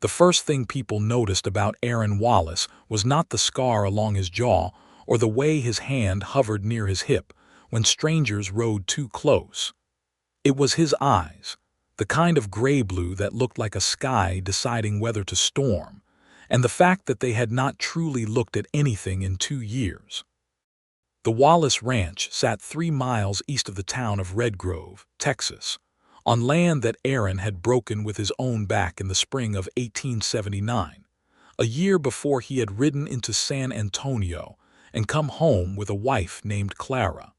The first thing people noticed about Aaron Wallace was not the scar along his jaw or the way his hand hovered near his hip when strangers rode too close. It was his eyes, the kind of gray-blue that looked like a sky deciding whether to storm, and the fact that they had not truly looked at anything in 2 years. The Wallace Ranch sat 3 miles east of the town of Red Grove, Texas, on land that Aaron had broken with his own back in the spring of 1879, a year before he had ridden into San Antonio and come home with a wife named Clara.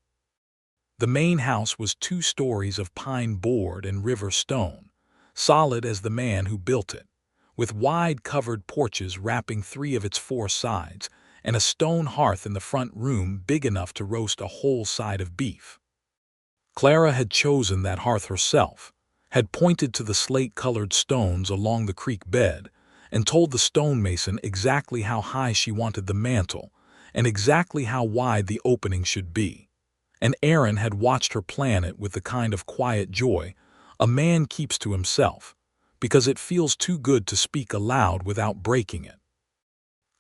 The main house was 2 stories of pine board and river stone, solid as the man who built it, with wide covered porches wrapping 3 of its 4 sides, and a stone hearth in the front room big enough to roast a whole side of beef. Clara had chosen that hearth herself, had pointed to the slate-colored stones along the creek bed, and told the stonemason exactly how high she wanted the mantel and exactly how wide the opening should be. And Aaron had watched her plan it with the kind of quiet joy a man keeps to himself, because it feels too good to speak aloud without breaking it.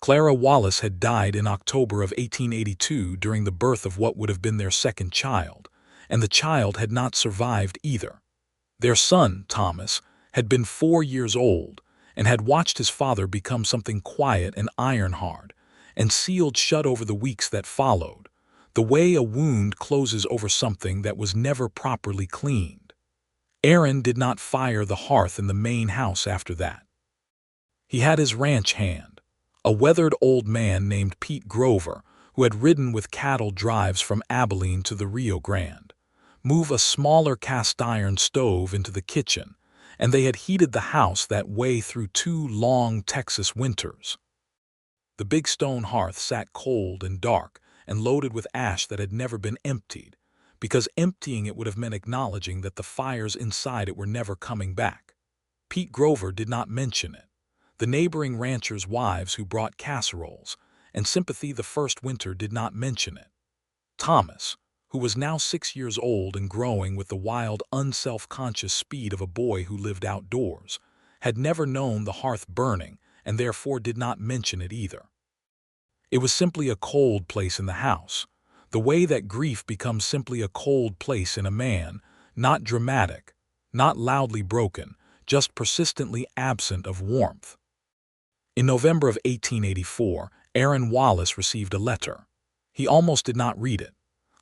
Clara Wallace had died in October of 1882 during the birth of what would have been their second child, and the child had not survived either. Their son, Thomas, had been 4 years old and had watched his father become something quiet and iron-hard and sealed shut over the weeks that followed, the way a wound closes over something that was never properly cleaned. Aaron did not fire the hearth in the main house after that. He had his ranch hand, a weathered old man named Pete Grover, who had ridden with cattle drives from Abilene to the Rio Grande, move a smaller cast-iron stove into the kitchen, and they had heated the house that way through 2 long Texas winters. The big stone hearth sat cold and dark and loaded with ash that had never been emptied, because emptying it would have meant acknowledging that the fires inside it were never coming back. Pete Grover did not mention it. The neighboring ranchers' wives who brought casseroles and sympathy the first winter did not mention it. Thomas, who was now 6 years old and growing with the wild, unself-conscious speed of a boy who lived outdoors, had never known the hearth burning and therefore did not mention it either. It was simply a cold place in the house, the way that grief becomes simply a cold place in a man, not dramatic, not loudly broken, just persistently absent of warmth. In November of 1884, Aaron Wallace received a letter. He almost did not read it.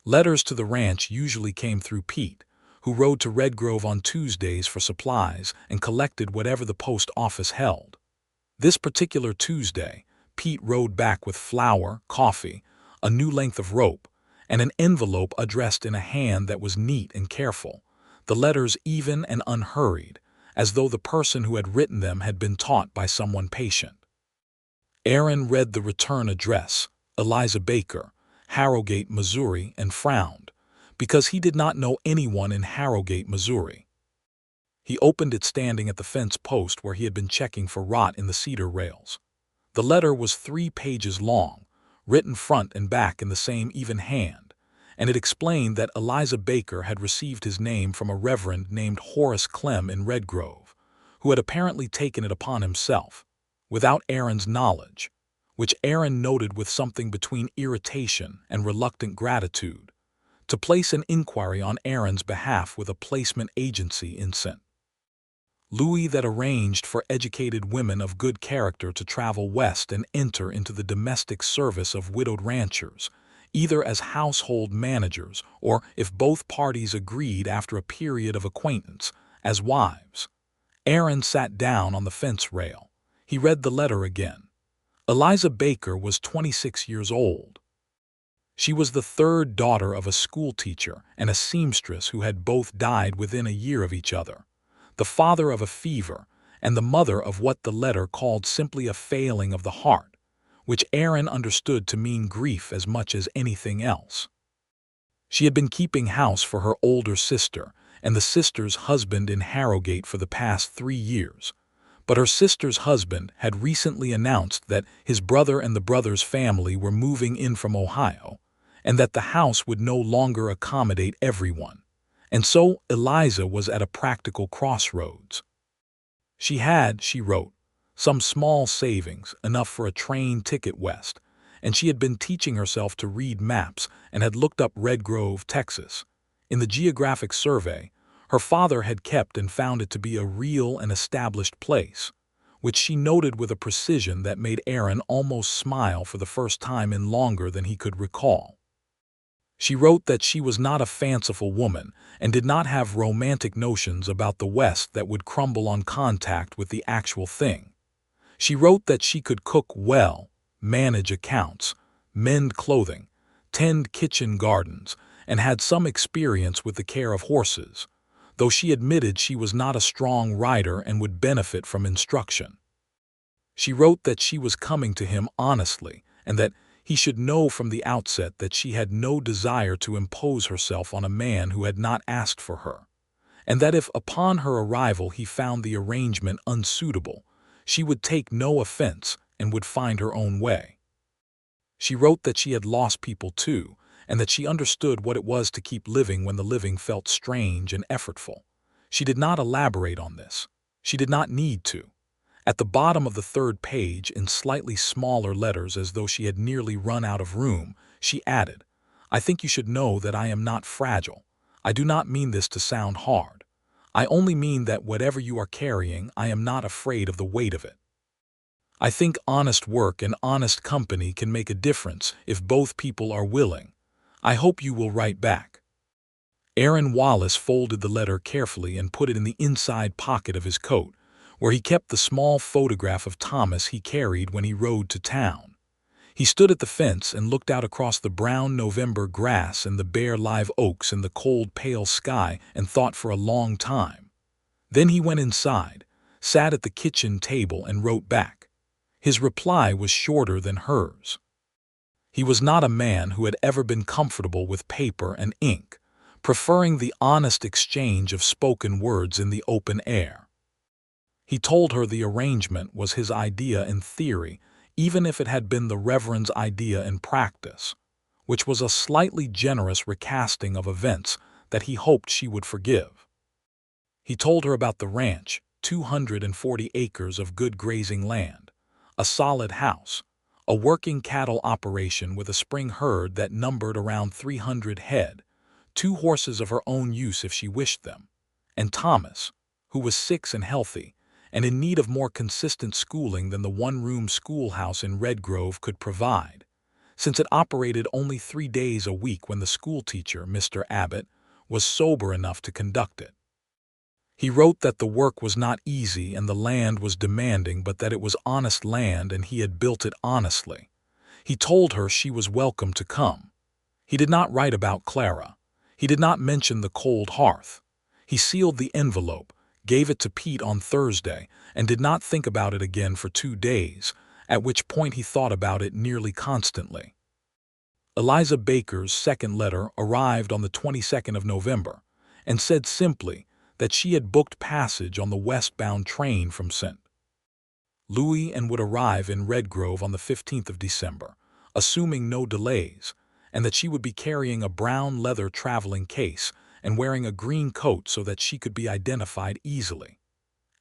Letters to the ranch usually came through Pete, who rode to Red Grove on Tuesdays for supplies and collected whatever the post office held. This particular Tuesday, Pete rode back with flour, coffee, a new length of rope, and an envelope addressed in a hand that was neat and careful, the letters even and unhurried, as though the person who had written them had been taught by someone patient. Aaron read the return address, Eliza Baker, Harrogate, Missouri, and frowned, because he did not know anyone in Harrogate, Missouri. He opened it standing at the fence post where he had been checking for rot in the cedar rails. The letter was 3 pages long, written front and back in the same even hand, and it explained that Eliza Baker had received his name from a reverend named Horace Clem in Red Grove, who had apparently taken it upon himself, without Aaron's knowledge, which Aaron noted with something between irritation and reluctant gratitude, to place an inquiry on Aaron's behalf with a placement agency in St. Louis that arranged for educated women of good character to travel west and enter into the domestic service of widowed ranchers, either as household managers or, if both parties agreed after a period of acquaintance, as wives. Aaron sat down on the fence rail. He read the letter again. Eliza Baker was 26 years old. She was the 3rd daughter of a schoolteacher and a seamstress who had both died within a year of each other, the father of a fever, and the mother of what the letter called simply a failing of the heart, which Aaron understood to mean grief as much as anything else. She had been keeping house for her older sister and the sister's husband in Harrogate for the past 3 years, but her sister's husband had recently announced that his brother and the brother's family were moving in from Ohio, and that the house would no longer accommodate everyone, and so Eliza was at a practical crossroads. She had, she wrote, some small savings, enough for a train ticket west, and she had been teaching herself to read maps and had looked up Red Grove, Texas. In the geographic survey, her father had kept and found it to be a real and established place, which she noted with a precision that made Aaron almost smile for the first time in longer than he could recall. She wrote that she was not a fanciful woman and did not have romantic notions about the West that would crumble on contact with the actual thing. She wrote that she could cook well, manage accounts, mend clothing, tend kitchen gardens, and had some experience with the care of horses, though she admitted she was not a strong rider and would benefit from instruction. She wrote that she was coming to him honestly and that he should know from the outset that she had no desire to impose herself on a man who had not asked for her, and that if upon her arrival he found the arrangement unsuitable, she would take no offense and would find her own way. She wrote that she had lost people too, and that she understood what it was to keep living when the living felt strange and effortful. She did not elaborate on this. She did not need to. At the bottom of the third page, in slightly smaller letters as though she had nearly run out of room, she added, "I think you should know that I am not fragile. I do not mean this to sound hard. I only mean that whatever you are carrying, I am not afraid of the weight of it. I think honest work and honest company can make a difference if both people are willing. I hope you will write back." Aaron Wallace folded the letter carefully and put it in the inside pocket of his coat, where he kept the small photograph of Thomas he carried when he rode to town. He stood at the fence and looked out across the brown November grass and the bare live oaks in the cold, pale sky and thought for a long time. Then he went inside, sat at the kitchen table and wrote back. His reply was shorter than hers. He was not a man who had ever been comfortable with paper and ink, preferring the honest exchange of spoken words in the open air. He told her the arrangement was his idea in theory, even if it had been the Reverend's idea in practice, which was a slightly generous recasting of events that he hoped she would forgive. He told her about the ranch, 240 acres of good grazing land, a solid house, a working cattle operation with a spring herd that numbered around 300 head, 2 horses of her own use if she wished them, and Thomas, who was 6 and healthy, and in need of more consistent schooling than the one-room schoolhouse in Red Grove could provide, since it operated only 3 days a week when the schoolteacher, Mr. Abbott, was sober enough to conduct it. He wrote that the work was not easy and the land was demanding, but that it was honest land and he had built it honestly. He told her she was welcome to come. He did not write about Clara. He did not mention the cold hearth. He sealed the envelope, gave it to Pete on Thursday, and did not think about it again for 2 days, at which point he thought about it nearly constantly. Eliza Baker's second letter arrived on the 22nd of November and said simply that she had booked passage on the westbound train from St. Louis and would arrive in Red Grove on the 15th of December, assuming no delays, and that she would be carrying a brown leather traveling case and wearing a green coat so that she could be identified easily.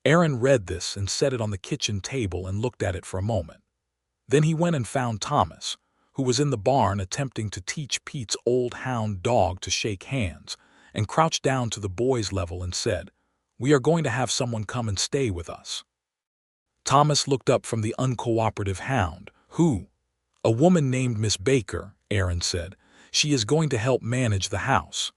Aaron read this and set it on the kitchen table and looked at it for a moment. Then he went and found Thomas, who was in the barn attempting to teach Pete's old hound dog to shake hands, and crouched down to the boy's level and said, "We are going to have someone come and stay with us." Thomas looked up from the uncooperative hound. "Who?" "A woman named Miss Baker," Aaron said. "She is going to help manage the house."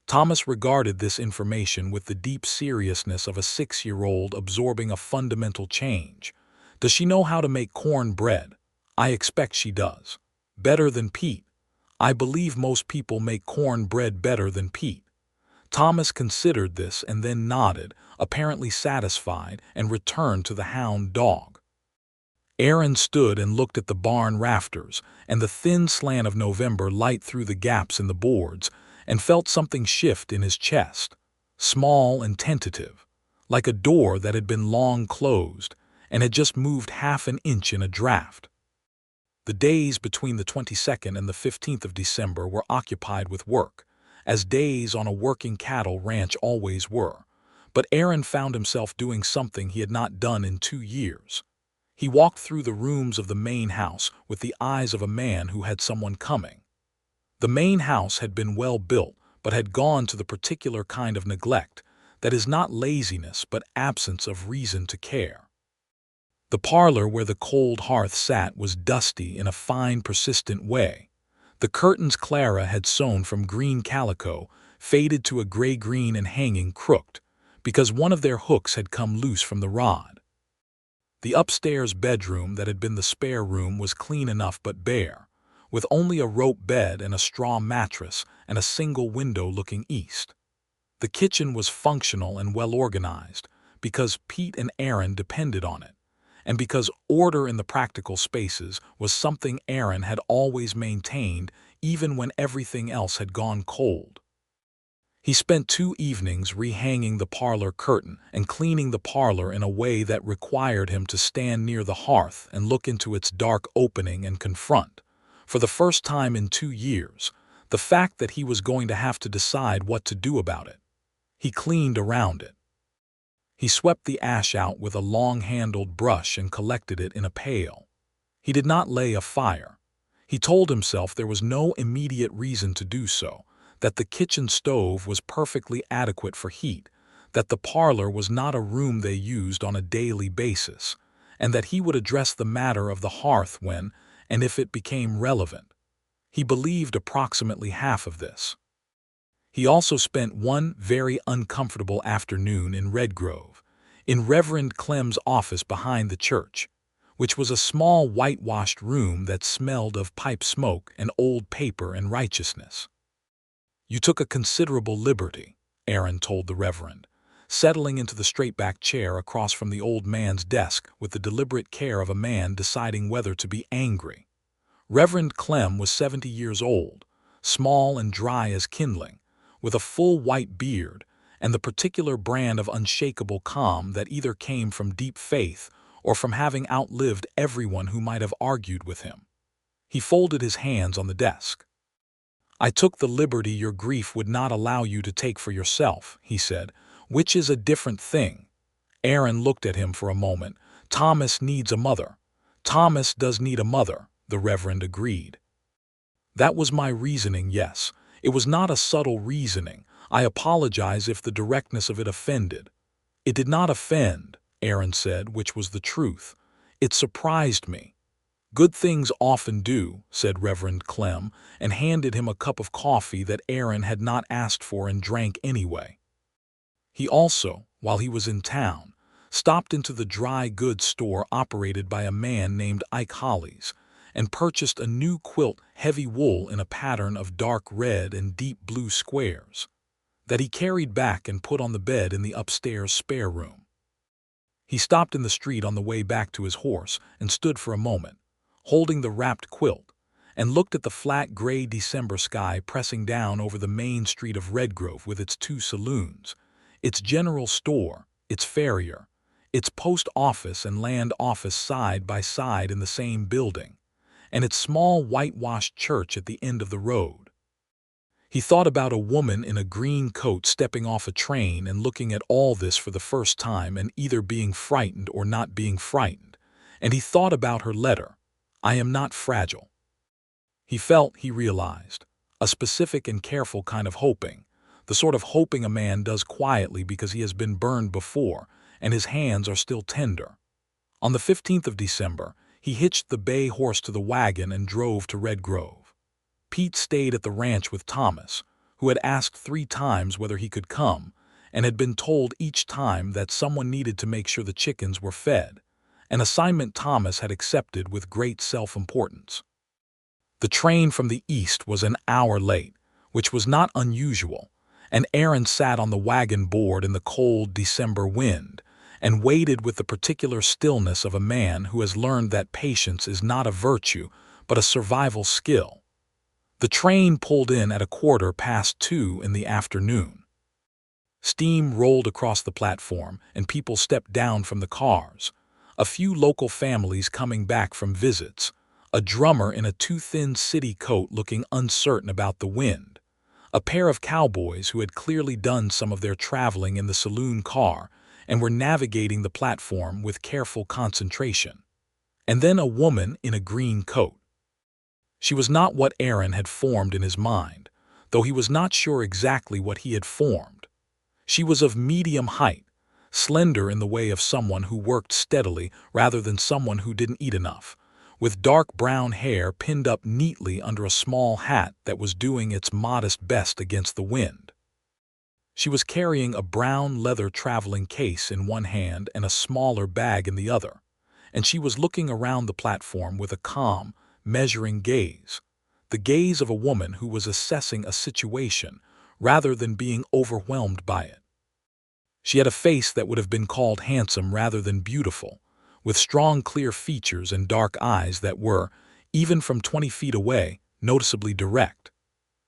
Thomas regarded this information with the deep seriousness of a 6-year-old absorbing a fundamental change. "Does she know how to make corn bread?" "I expect she does." "Better than Pete?" "I believe most people make corn bread better than Pete." Thomas considered this and then nodded, apparently satisfied, and returned to the hound dog. Aaron stood and looked at the barn rafters and the thin slant of November light through the gaps in the boards, and felt something shift in his chest, small and tentative, like a door that had been long closed and had just moved half an inch in a draft. The days between the 22nd and the 15th of December were occupied with work, as days on a working cattle ranch always were, But Aaron found himself doing something he had not done in 2 years. He walked through the rooms of the main house with the eyes of a man who had someone coming. The main house had been well built, but had gone to the particular kind of neglect that is not laziness but absence of reason to care. The parlor where the cold hearth sat was dusty in a fine, persistent way. The curtains Clara had sewn from green calico faded to a gray-green and hanging crooked, because one of their hooks had come loose from the rod. The upstairs bedroom that had been the spare room was clean enough but bare, with only a rope bed and a straw mattress and a single window looking east. The kitchen was functional and well organized, because Pete and Aaron depended on it, and because order in the practical spaces was something Aaron had always maintained even when everything else had gone cold. He spent 2 evenings rehanging the parlor curtain and cleaning the parlor in a way that required him to stand near the hearth and look into its dark opening and confront, for the first time in 2 years, the fact that he was going to have to decide what to do about it. He cleaned around it. He swept the ash out with a long-handled brush and collected it in a pail. He did not lay a fire. He told himself there was no immediate reason to do so, that the kitchen stove was perfectly adequate for heat, that the parlor was not a room they used on a daily basis, and that he would address the matter of the hearth when and if it became relevant. He believed approximately half of this. He also spent one very uncomfortable afternoon in Redgrove, in Reverend Clem's office behind the church, which was a small whitewashed room that smelled of pipe smoke and old paper and righteousness. "You took a considerable liberty," Aaron told the Reverend, settling into the straight-back chair across from the old man's desk with the deliberate care of a man deciding whether to be angry. Reverend Clem was 70 years old, small and dry as kindling, with a full white beard and the particular brand of unshakable calm that either came from deep faith or from having outlived everyone who might have argued with him. He folded his hands on the desk. "I took the liberty your grief would not allow you to take for yourself," he said, "which is a different thing." Aaron looked at him for a moment. "Thomas needs a mother." "Thomas does need a mother," the Reverend agreed. "That was my reasoning, yes. It was not a subtle reasoning. I apologize if the directness of it offended." "It did not offend," Aaron said, which was the truth. "It surprised me." "Good things often do," said Reverend Clem, and handed him a cup of coffee that Aaron had not asked for and drank anyway. He also, while he was in town, stopped into the dry goods store operated by a man named Ike Hollies and purchased a new quilt, heavy wool in a pattern of dark red and deep blue squares, that he carried back and put on the bed in the upstairs spare room. He stopped in the street on the way back to his horse and stood for a moment, holding the wrapped quilt, and looked at the flat gray December sky pressing down over the main street of Redgrove with its 2 saloons, its general store, its farrier, its post office and land office side by side in the same building, and its small whitewashed church at the end of the road. He thought about a woman in a green coat stepping off a train and looking at all this for the first time and either being frightened or not being frightened, and he thought about her letter, "I am not fragile." He felt, he realized, a specific and careful kind of hoping, the sort of hoping a man does quietly because he has been burned before and his hands are still tender. On the 15th of December, he hitched the bay horse to the wagon and drove to Redgrove. Pete stayed at the ranch with Thomas, who had asked 3 times whether he could come and had been told each time that someone needed to make sure the chickens were fed, an assignment Thomas had accepted with great self-importance. The train from the east was an hour late, which was not unusual, and Aaron sat on the wagon board in the cold December wind and waited with the particular stillness of a man who has learned that patience is not a virtue but a survival skill. The train pulled in at 2:15 in the afternoon. Steam rolled across the platform and people stepped down from the cars, a few local families coming back from visits, a drummer in a too thin city coat looking uncertain about the wind, a pair of cowboys who had clearly done some of their traveling in the saloon car and were navigating the platform with careful concentration. And then a woman in a green coat. She was not what Aaron had formed in his mind, though he was not sure exactly what he had formed. She was of medium height, slender in the way of someone who worked steadily rather than someone who didn't eat enough, with dark brown hair pinned up neatly under a small hat that was doing its modest best against the wind. She was carrying a brown leather traveling case in one hand and a smaller bag in the other, and she was looking around the platform with a calm, measuring gaze, the gaze of a woman who was assessing a situation rather than being overwhelmed by it. She had a face that would have been called handsome rather than beautiful, with strong clear features and dark eyes that were, even from 20 feet away, noticeably direct.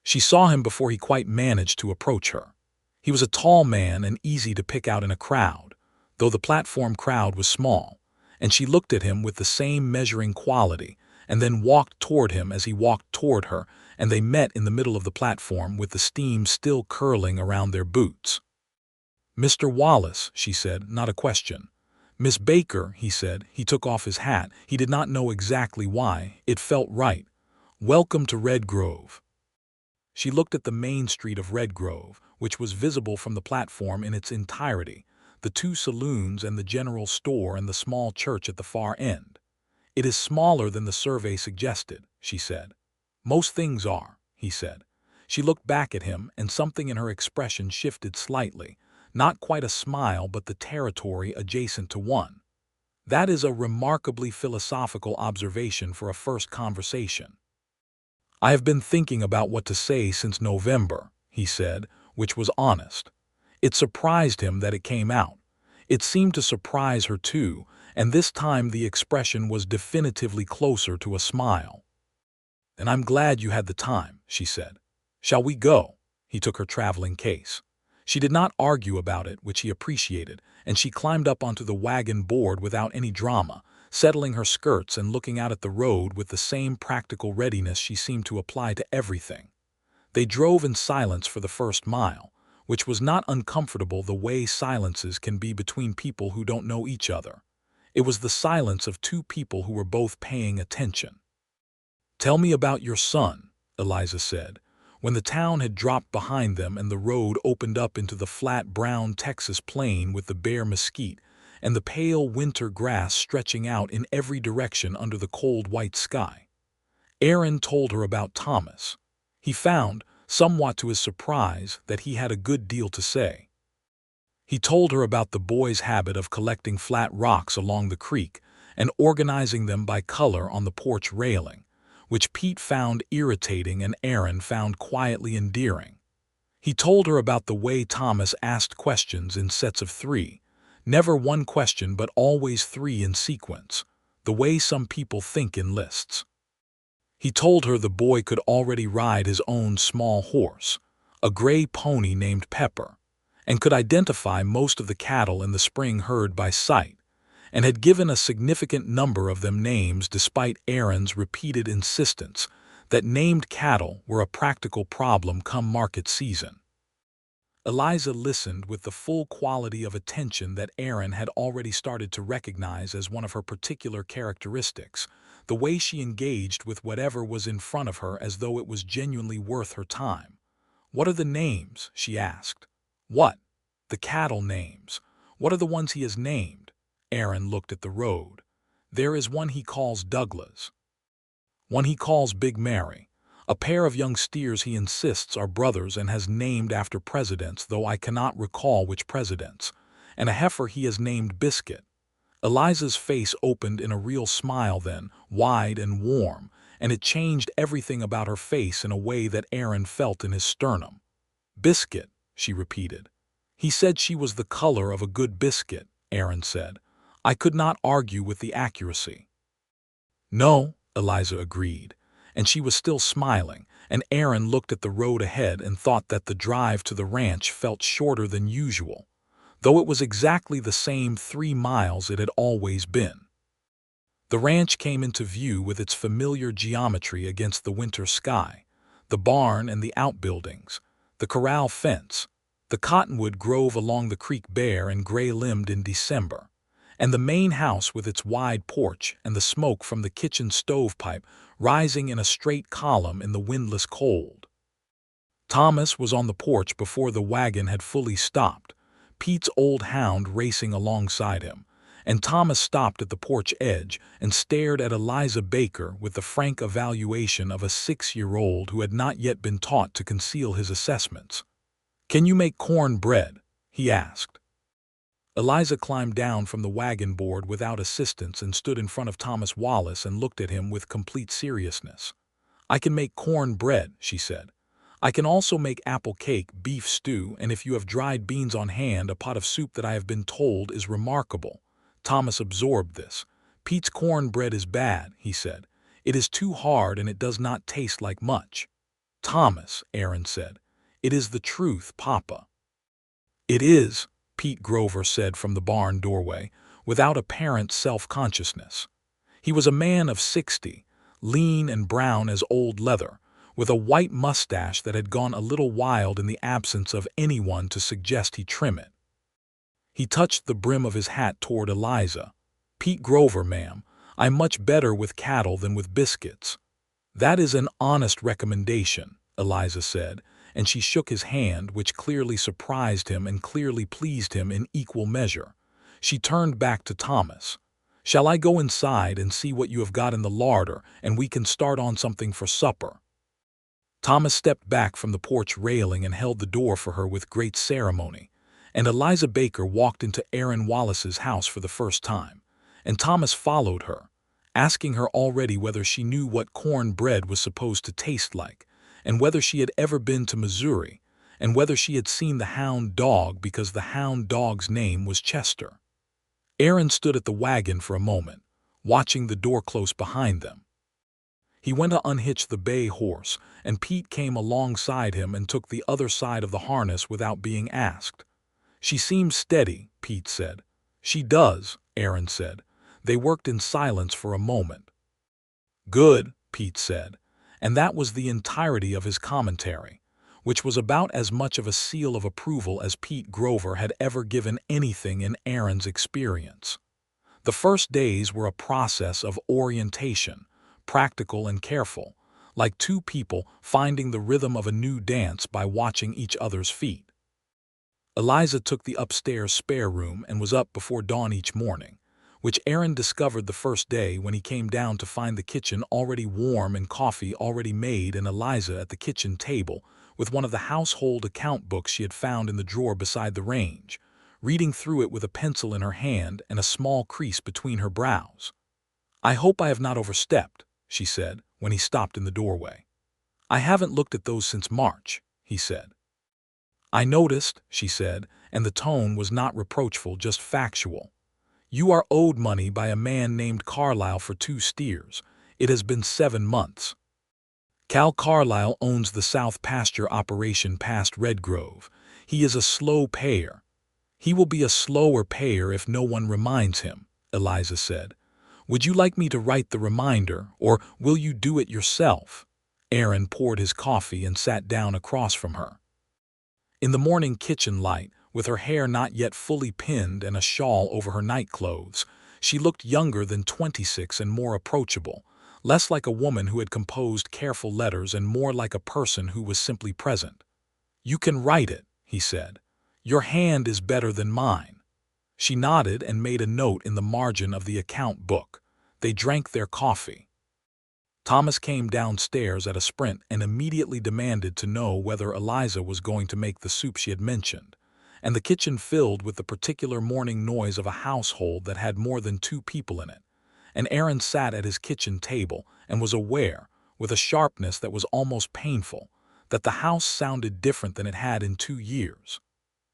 She saw him before he quite managed to approach her. He was a tall man and easy to pick out in a crowd, though the platform crowd was small, and she looked at him with the same measuring quality and then walked toward him as he walked toward her, and they met in the middle of the platform with the steam still curling around their boots. "Mr. Wallace," she said, not a question. "Miss Baker," he said. He took off his hat. He did not know exactly why. It felt right. "Welcome to Red Grove." She looked at the main street of Red Grove, which was visible from the platform in its entirety, the two saloons and the general store and the small church at the far end. "It is smaller than the survey suggested," she said. "Most things are," he said. She looked back at him, and something in her expression shifted slightly, not quite a smile but the territory adjacent to one. "That is a remarkably philosophical observation for a first conversation." "I have been thinking about what to say since November," he said, which was honest. It surprised him that it came out. It seemed to surprise her too, and this time the expression was definitively closer to a smile. "And I'm glad you had the time," she said. "Shall we go?" He took her traveling case. She did not argue about it, which he appreciated, and she climbed up onto the wagon board without any drama, settling her skirts and looking out at the road with the same practical readiness she seemed to apply to everything. They drove in silence for the first mile, which was not uncomfortable the way silences can be between people who don't know each other. It was the silence of two people who were both paying attention. "Tell me about your son," Eliza said, when the town had dropped behind them and the road opened up into the flat brown Texas plain with the bare mesquite and the pale winter grass stretching out in every direction under the cold white sky. Aaron told her about Thomas. He found, somewhat to his surprise, that he had a good deal to say. He told her about the boy's habit of collecting flat rocks along the creek and organizing them by color on the porch railing, which Pete found irritating and Aaron found quietly endearing. He told her about the way Thomas asked questions in sets of 3, never one question but always 3 in sequence, the way some people think in lists. He told her the boy could already ride his own small horse, a gray pony named Pepper, and could identify most of the cattle in the spring herd by sight, and had given a significant number of them names despite Aaron's repeated insistence that named cattle were a practical problem come market season. Eliza listened with the full quality of attention that Aaron had already started to recognize as one of her particular characteristics, the way she engaged with whatever was in front of her as though it was genuinely worth her time. "What are the names?" she asked. "What?" "The cattle names. What are the ones he has named?" Aaron looked at the road. "There is one he calls Douglas. One he calls Big Mary. A pair of young steers he insists are brothers and has named after presidents, though I cannot recall which presidents. And a heifer he has named Biscuit." Eliza's face opened in a real smile then, wide and warm, and it changed everything about her face in a way that Aaron felt in his sternum. "Biscuit," she repeated. "He said she was the color of a good biscuit," Aaron said. I could not argue with the accuracy. "No," Eliza agreed, and she was still smiling, and Aaron looked at the road ahead and thought that the drive to the ranch felt shorter than usual, though it was exactly the same 3 miles it had always been. The ranch came into view with its familiar geometry against the winter sky, the barn and the outbuildings, the corral fence, the cottonwood grove along the creek bare and gray-limbed in December, and the main house with its wide porch and the smoke from the kitchen stovepipe rising in a straight column in the windless cold. Thomas was on the porch before the wagon had fully stopped, Pete's old hound racing alongside him, and Thomas stopped at the porch edge and stared at Eliza Baker with the frank evaluation of a 6-year-old who had not yet been taught to conceal his assessments. "Can you make corn bread?" he asked. Eliza climbed down from the wagon board without assistance and stood in front of Thomas Wallace and looked at him with complete seriousness. "I can make corn bread," she said. "I can also make apple cake, beef stew, and if you have dried beans on hand, a pot of soup that I have been told is remarkable." Thomas absorbed this. "Pete's corn bread is bad," he said. "It is too hard and it does not taste like much." "Thomas," Aaron said, "it is the truth, Papa." "It is," Pete Grover said from the barn doorway, without apparent self-consciousness. He was a man of 60, lean and brown as old leather, with a white mustache that had gone a little wild in the absence of anyone to suggest he trim it. He touched the brim of his hat toward Eliza. "Pete Grover, ma'am, I'm much better with cattle than with biscuits." "That is an honest recommendation," Eliza said, and she shook his hand, which clearly surprised him and clearly pleased him in equal measure. She turned back to Thomas. "Shall I go inside and see what you have got in the larder, and we can start on something for supper?" Thomas stepped back from the porch railing and held the door for her with great ceremony, and Eliza Baker walked into Aaron Wallace's house for the first time, and Thomas followed her, asking her already whether she knew what corn bread was supposed to taste like, and whether she had ever been to Missouri, and whether she had seen the hound dog because the hound dog's name was Chester. Aaron stood at the wagon for a moment, watching the door close behind them. He went to unhitch the bay horse, and Pete came alongside him and took the other side of the harness without being asked. "She seems steady," Pete said. "She does," Aaron said. They worked in silence for a moment. "Good," Pete said, and that was the entirety of his commentary, which was about as much of a seal of approval as Pete Grover had ever given anything in Aaron's experience. The first days were a process of orientation, practical and careful, like two people finding the rhythm of a new dance by watching each other's feet. Eliza took the upstairs spare room and was up before dawn each morning, which Aaron discovered the first day when he came down to find the kitchen already warm and coffee already made and Eliza at the kitchen table with one of the household account books she had found in the drawer beside the range, reading through it with a pencil in her hand and a small crease between her brows. "I hope I have not overstepped," she said, when he stopped in the doorway. "I haven't looked at those since March," he said. "I noticed," she said, and the tone was not reproachful, just factual. "You are owed money by a man named Carlisle for 2 steers. It has been 7 months. Cal Carlisle owns the South Pasture operation past Red Grove. He is a slow payer." "He will be a slower payer if no one reminds him," Eliza said. "Would you like me to write the reminder, or will you do it yourself?" Aaron poured his coffee and sat down across from her. In the morning kitchen light, with her hair not yet fully pinned and a shawl over her nightclothes, she looked younger than 26 and more approachable, less like a woman who had composed careful letters and more like a person who was simply present. "You can write it," he said. "Your hand is better than mine." She nodded and made a note in the margin of the account book. They drank their coffee. Thomas came downstairs at a sprint and immediately demanded to know whether Eliza was going to make the soup she had mentioned, and the kitchen filled with the particular morning noise of a household that had more than 2 people in it, and Aaron sat at his kitchen table and was aware, with a sharpness that was almost painful, that the house sounded different than it had in 2 years.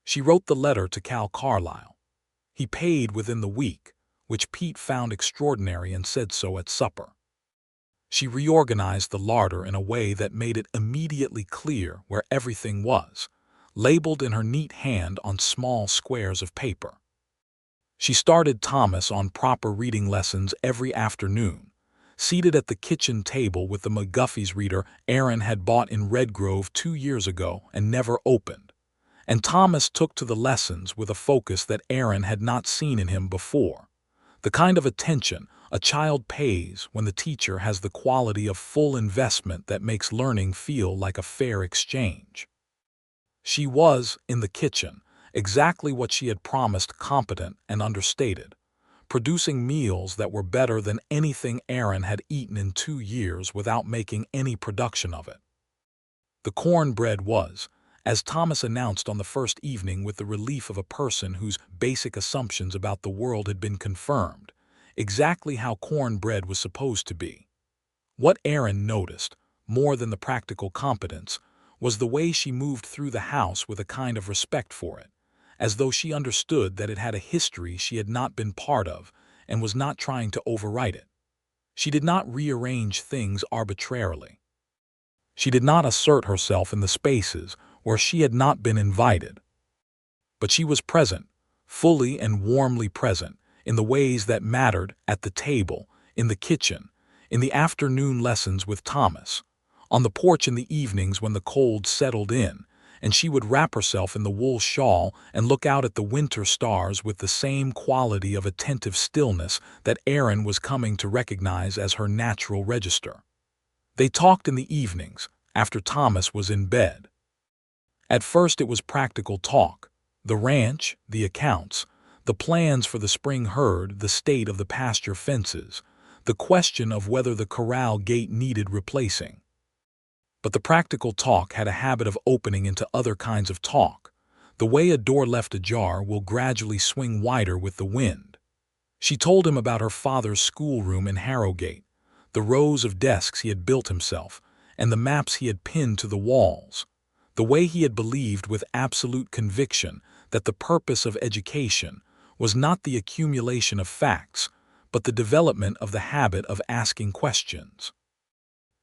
She wrote the letter to Cal Carlisle. He paid within the week, which Pete found extraordinary and said so at supper. She reorganized the larder in a way that made it immediately clear where everything was, labeled in her neat hand on small squares of paper. She started Thomas on proper reading lessons every afternoon, seated at the kitchen table with the McGuffey's reader Aaron had bought in Redgrove 2 years ago and never opened. And Thomas took to the lessons with a focus that Aaron had not seen in him before. The kind of attention a child pays when the teacher has the quality of full investment that makes learning feel like a fair exchange. She was, in the kitchen, exactly what she had promised: competent and understated, producing meals that were better than anything Aaron had eaten in 2 years without making any production of it. The cornbread was, as Thomas announced on the first evening with the relief of a person whose basic assumptions about the world had been confirmed, exactly how cornbread was supposed to be. What Aaron noticed, more than the practical competence, was the way she moved through the house with a kind of respect for it, as though she understood that it had a history she had not been part of and was not trying to overwrite it. She did not rearrange things arbitrarily. She did not assert herself in the spaces where she had not been invited. But she was present, fully and warmly present, in the ways that mattered: at the table, in the kitchen, in the afternoon lessons with Thomas, on the porch in the evenings when the cold settled in, and she would wrap herself in the wool shawl and look out at the winter stars with the same quality of attentive stillness that Aaron was coming to recognize as her natural register. They talked in the evenings, after Thomas was in bed. At first it was practical talk: the ranch, the accounts, the plans for the spring herd, the state of the pasture fences, the question of whether the corral gate needed replacing. But the practical talk had a habit of opening into other kinds of talk. The way a door left ajar will gradually swing wider with the wind. She told him about her father's schoolroom in Harrogate, the rows of desks he had built himself, and the maps he had pinned to the walls. The way he had believed with absolute conviction that the purpose of education was not the accumulation of facts, but the development of the habit of asking questions.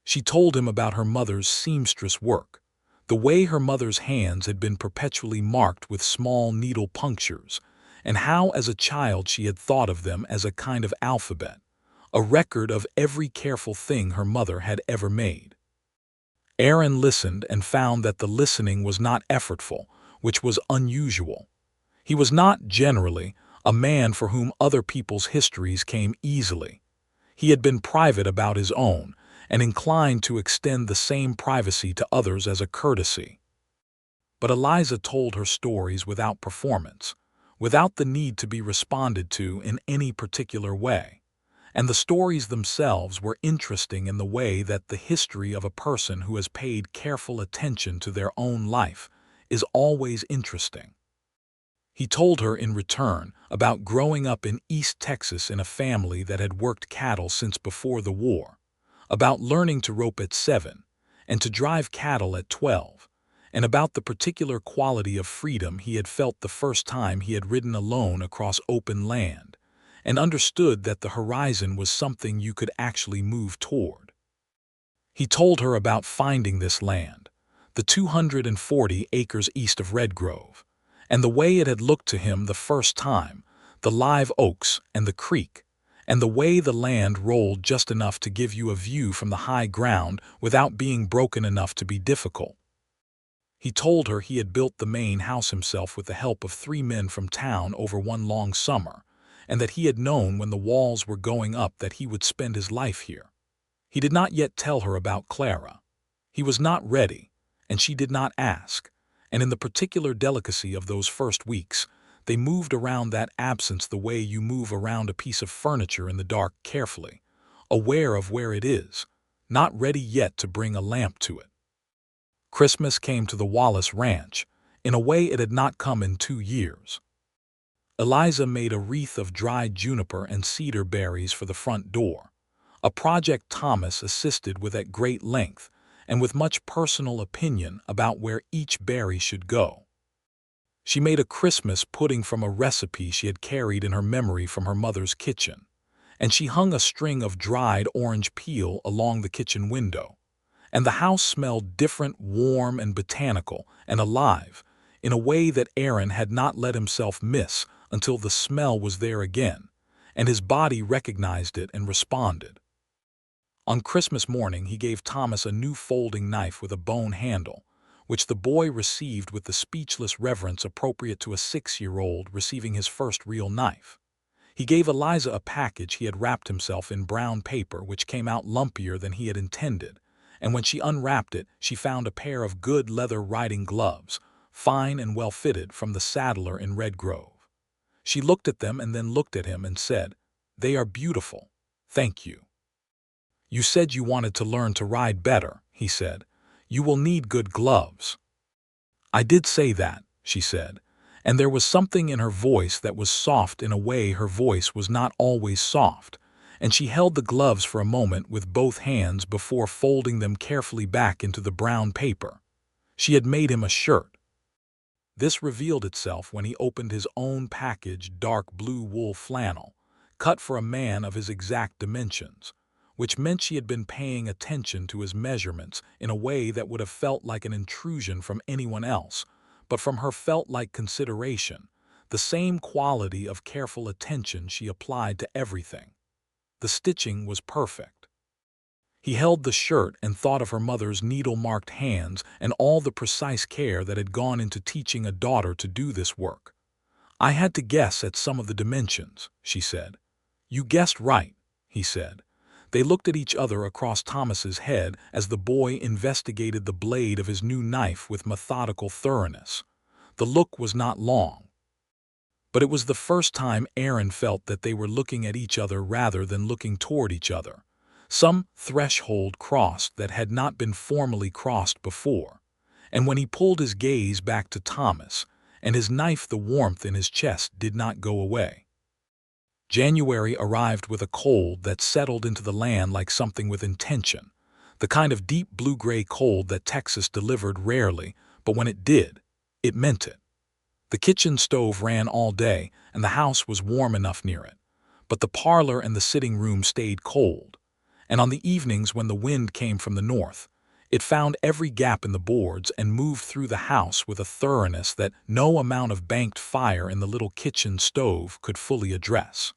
She told him about her mother's seamstress work, the way her mother's hands had been perpetually marked with small needle punctures, and how as a child she had thought of them as a kind of alphabet, a record of every careful thing her mother had ever made. Aaron listened and found that the listening was not effortful, which was unusual. He was not, generally, a man for whom other people's histories came easily. He had been private about his own, and inclined to extend the same privacy to others as a courtesy. But Eliza told her stories without performance, without the need to be responded to in any particular way. And the stories themselves were interesting in the way that the history of a person who has paid careful attention to their own life is always interesting. He told her in return about growing up in East Texas in a family that had worked cattle since before the war, about learning to rope at 7 and to drive cattle at 12, and about the particular quality of freedom he had felt the first time he had ridden alone across open land, and understood that the horizon was something you could actually move toward. He told her about finding this land, the 240 acres east of Redgrove, and the way it had looked to him the first time, the live oaks and the creek, and the way the land rolled just enough to give you a view from the high ground without being broken enough to be difficult. He told her he had built the main house himself with the help of 3 men from town over one long summer, and that he had known when the walls were going up that he would spend his life here. He did not yet tell her about Clara. He was not ready, and she did not ask, and in the particular delicacy of those first weeks, they moved around that absence the way you move around a piece of furniture in the dark carefully, aware of where it is, not ready yet to bring a lamp to it. Christmas came to the Wallace ranch in a way it had not come in 2 years. Eliza made a wreath of dried juniper and cedar berries for the front door, a project Thomas assisted with at great length and with much personal opinion about where each berry should go. She made a Christmas pudding from a recipe she had carried in her memory from her mother's kitchen, and she hung a string of dried orange peel along the kitchen window, and the house smelled different, warm and botanical and alive, in a way that Aaron had not let himself miss until the smell was there again, and his body recognized it and responded. On Christmas morning, he gave Thomas a new folding knife with a bone handle, which the boy received with the speechless reverence appropriate to a 6-year-old receiving his first real knife. He gave Eliza a package he had wrapped himself in brown paper which came out lumpier than he had intended, and when she unwrapped it, she found a pair of good leather riding gloves, fine and well-fitted, from the saddler in Red Grove. She looked at them and then looked at him and said, "They are beautiful. Thank you." "You said you wanted to learn to ride better," he said. "You will need good gloves." "I did say that," she said, and there was something in her voice that was soft in a way her voice was not always soft, and she held the gloves for a moment with both hands before folding them carefully back into the brown paper. She had made him a shirt. This revealed itself when he opened his own package, dark blue wool flannel, cut for a man of his exact dimensions, which meant she had been paying attention to his measurements in a way that would have felt like an intrusion from anyone else, but from her felt like consideration, the same quality of careful attention she applied to everything. The stitching was perfect. He held the shirt and thought of her mother's needle-marked hands and all the precise care that had gone into teaching a daughter to do this work. "I had to guess at some of the dimensions," she said. "You guessed right," he said. They looked at each other across Thomas's head as the boy investigated the blade of his new knife with methodical thoroughness. The look was not long, but it was the first time Aaron felt that they were looking at each other rather than looking toward each other. Some threshold crossed that had not been formally crossed before, and when he pulled his gaze back to Thomas and his knife, the warmth in his chest did not go away. January arrived with a cold that settled into the land like something with intention, the kind of deep blue-gray cold that Texas delivered rarely, but when it did, it meant it. The kitchen stove ran all day, and the house was warm enough near it, but the parlor and the sitting room stayed cold, and on the evenings when the wind came from the north, it found every gap in the boards and moved through the house with a thoroughness that no amount of banked fire in the little kitchen stove could fully address.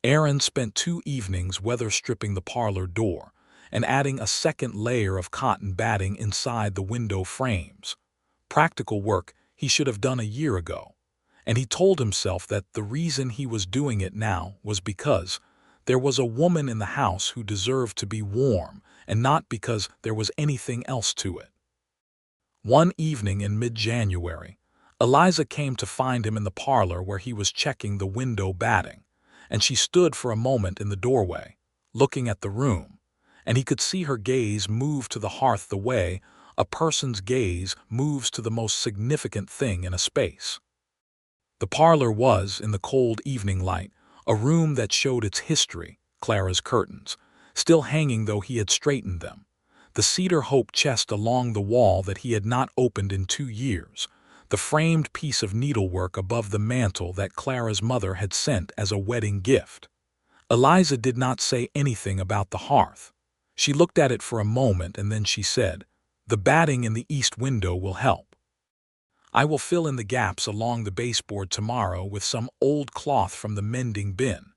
Aaron spent 2 evenings weather-stripping the parlor door and adding a second layer of cotton batting inside the window frames. Practical work he should have done a year ago, and he told himself that the reason he was doing it now was because there was a woman in the house who deserved to be warm, and not because there was anything else to it. One evening in mid-January, Eliza came to find him in the parlor where he was checking the window batting, and she stood for a moment in the doorway, looking at the room, and he could see her gaze move to the hearth the way a person's gaze moves to the most significant thing in a space. The parlor was, in the cold evening light, a room that showed its history, Clara's curtains, still hanging though he had straightened them, the cedar hope chest along the wall that he had not opened in 2 years, the framed piece of needlework above the mantel that Clara's mother had sent as a wedding gift. Eliza did not say anything about the hearth. She looked at it for a moment and then she said, "The batting in the east window will help. I will fill in the gaps along the baseboard tomorrow with some old cloth from the mending bin."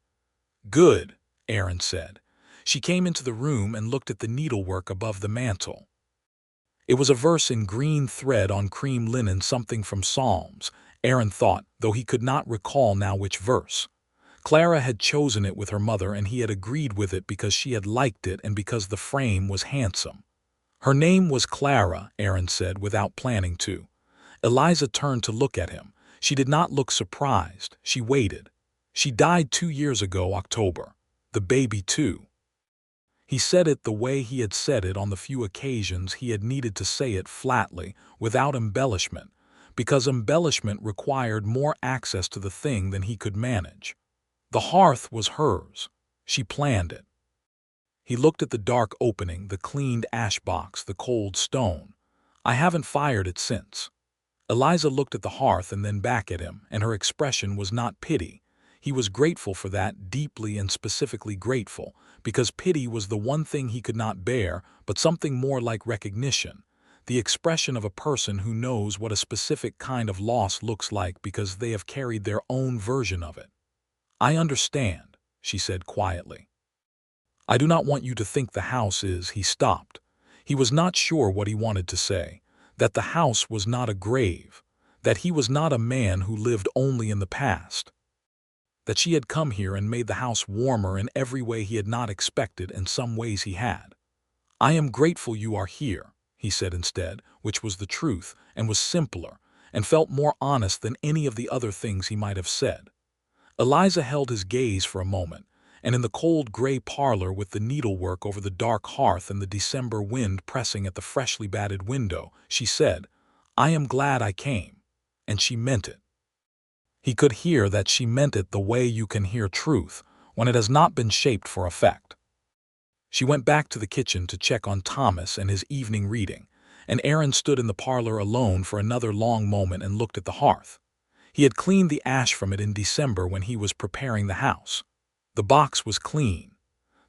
"Good," Aaron said. She came into the room and looked at the needlework above the mantel. It was a verse in green thread on cream linen, something from Psalms, Aaron thought, though he could not recall now which verse. Clara had chosen it with her mother and he had agreed with it because she had liked it and because the frame was handsome. Her name was Clara, Aaron said without planning to. Eliza turned to look at him. She did not look surprised. She waited. "She died 2 years ago, October. The baby too." He said it the way he had said it on the few occasions he had needed to say it, flatly, without embellishment, because embellishment required more access to the thing than he could manage. The hearth was hers. She planned it. He looked at the dark opening, the cleaned ash box, the cold stone. "I haven't fired it since." Eliza looked at the hearth and then back at him, and her expression was not pity. He was grateful for that, deeply and specifically grateful, because pity was the one thing he could not bear, but something more like recognition, the expression of a person who knows what a specific kind of loss looks like because they have carried their own version of it. "I understand," she said quietly. I do not want you to think the house is—" He stopped. He was not sure what he wanted to say. That the house was not a grave. That he was not a man who lived only in the past. That she had come here and made the house warmer in every way he had not expected, and some ways he had. "I am grateful you are here," he said instead, which was the truth, and was simpler, and felt more honest than any of the other things he might have said. Eliza held his gaze for a moment, and in the cold gray parlor with the needlework over the dark hearth and the December wind pressing at the freshly batted window, she said, "I am glad I came." And she meant it. He could hear that she meant it the way you can hear truth when it has not been shaped for effect. She went back to the kitchen to check on Thomas and his evening reading, and Aaron stood in the parlor alone for another long moment and looked at the hearth. He had cleaned the ash from it in December when he was preparing the house. The box was clean.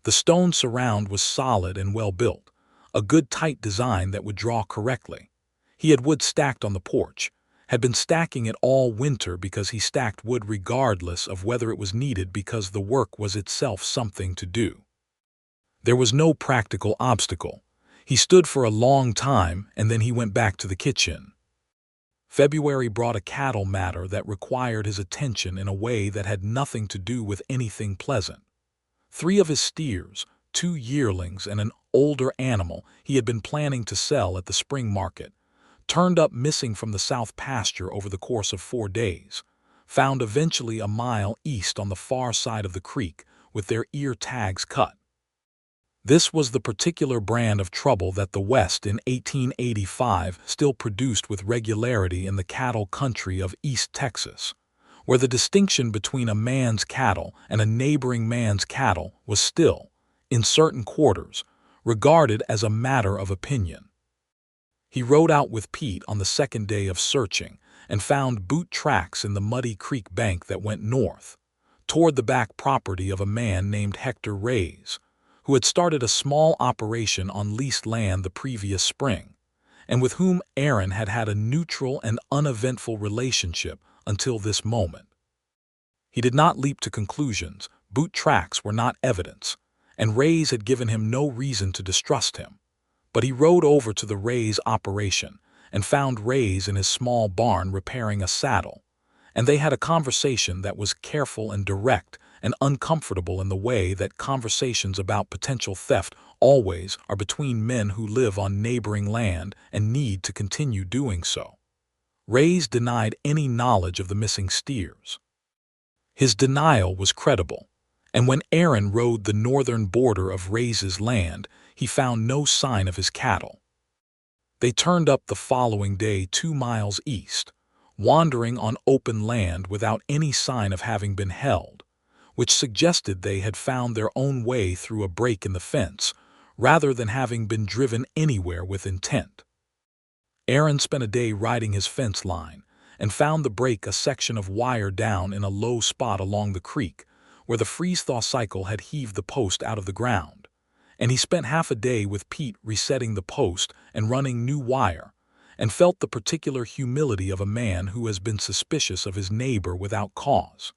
The stone surround was solid and well built, a good tight design that would draw correctly. He had wood stacked on the porch, had been stacking it all winter because he stacked wood regardless of whether it was needed, because the work was itself something to do. There was no practical obstacle. He stood for a long time, and then he went back to the kitchen. February brought a cattle matter that required his attention in a way that had nothing to do with anything pleasant. 3 of his steers, 2 yearlings, and an older animal he had been planning to sell at the spring market, turned up missing from the south pasture over the course of 4 days, found eventually a mile east on the far side of the creek with their ear tags cut. This was the particular brand of trouble that the West in 1885 still produced with regularity in the cattle country of East Texas, where the distinction between a man's cattle and a neighboring man's cattle was still, in certain quarters, regarded as a matter of opinion. He rode out with Pete on the second day of searching and found boot tracks in the muddy creek bank that went north, toward the back property of a man named Hector Reyes, who had started a small operation on leased land the previous spring, and with whom Aaron had had a neutral and uneventful relationship until this moment. He did not leap to conclusions. Boot tracks were not evidence, and Reyes had given him no reason to distrust him. But he rode over to the Reyes operation and found Reyes in his small barn repairing a saddle, and they had a conversation that was careful and direct and uncomfortable in the way that conversations about potential theft always are between men who live on neighboring land and need to continue doing so. Reyes denied any knowledge of the missing steers. His denial was credible, and when Aaron rode the northern border of Reyes's land, he found no sign of his cattle. They turned up the following day 2 miles east, wandering on open land without any sign of having been held, which suggested they had found their own way through a break in the fence, rather than having been driven anywhere with intent. Aaron spent a day riding his fence line, and found the break a section of wire down in a low spot along the creek, where the freeze-thaw cycle had heaved the post out of the ground, and he spent half a day with Pete resetting the post and running new wire, and felt the particular humility of a man who has been suspicious of his neighbor without cause.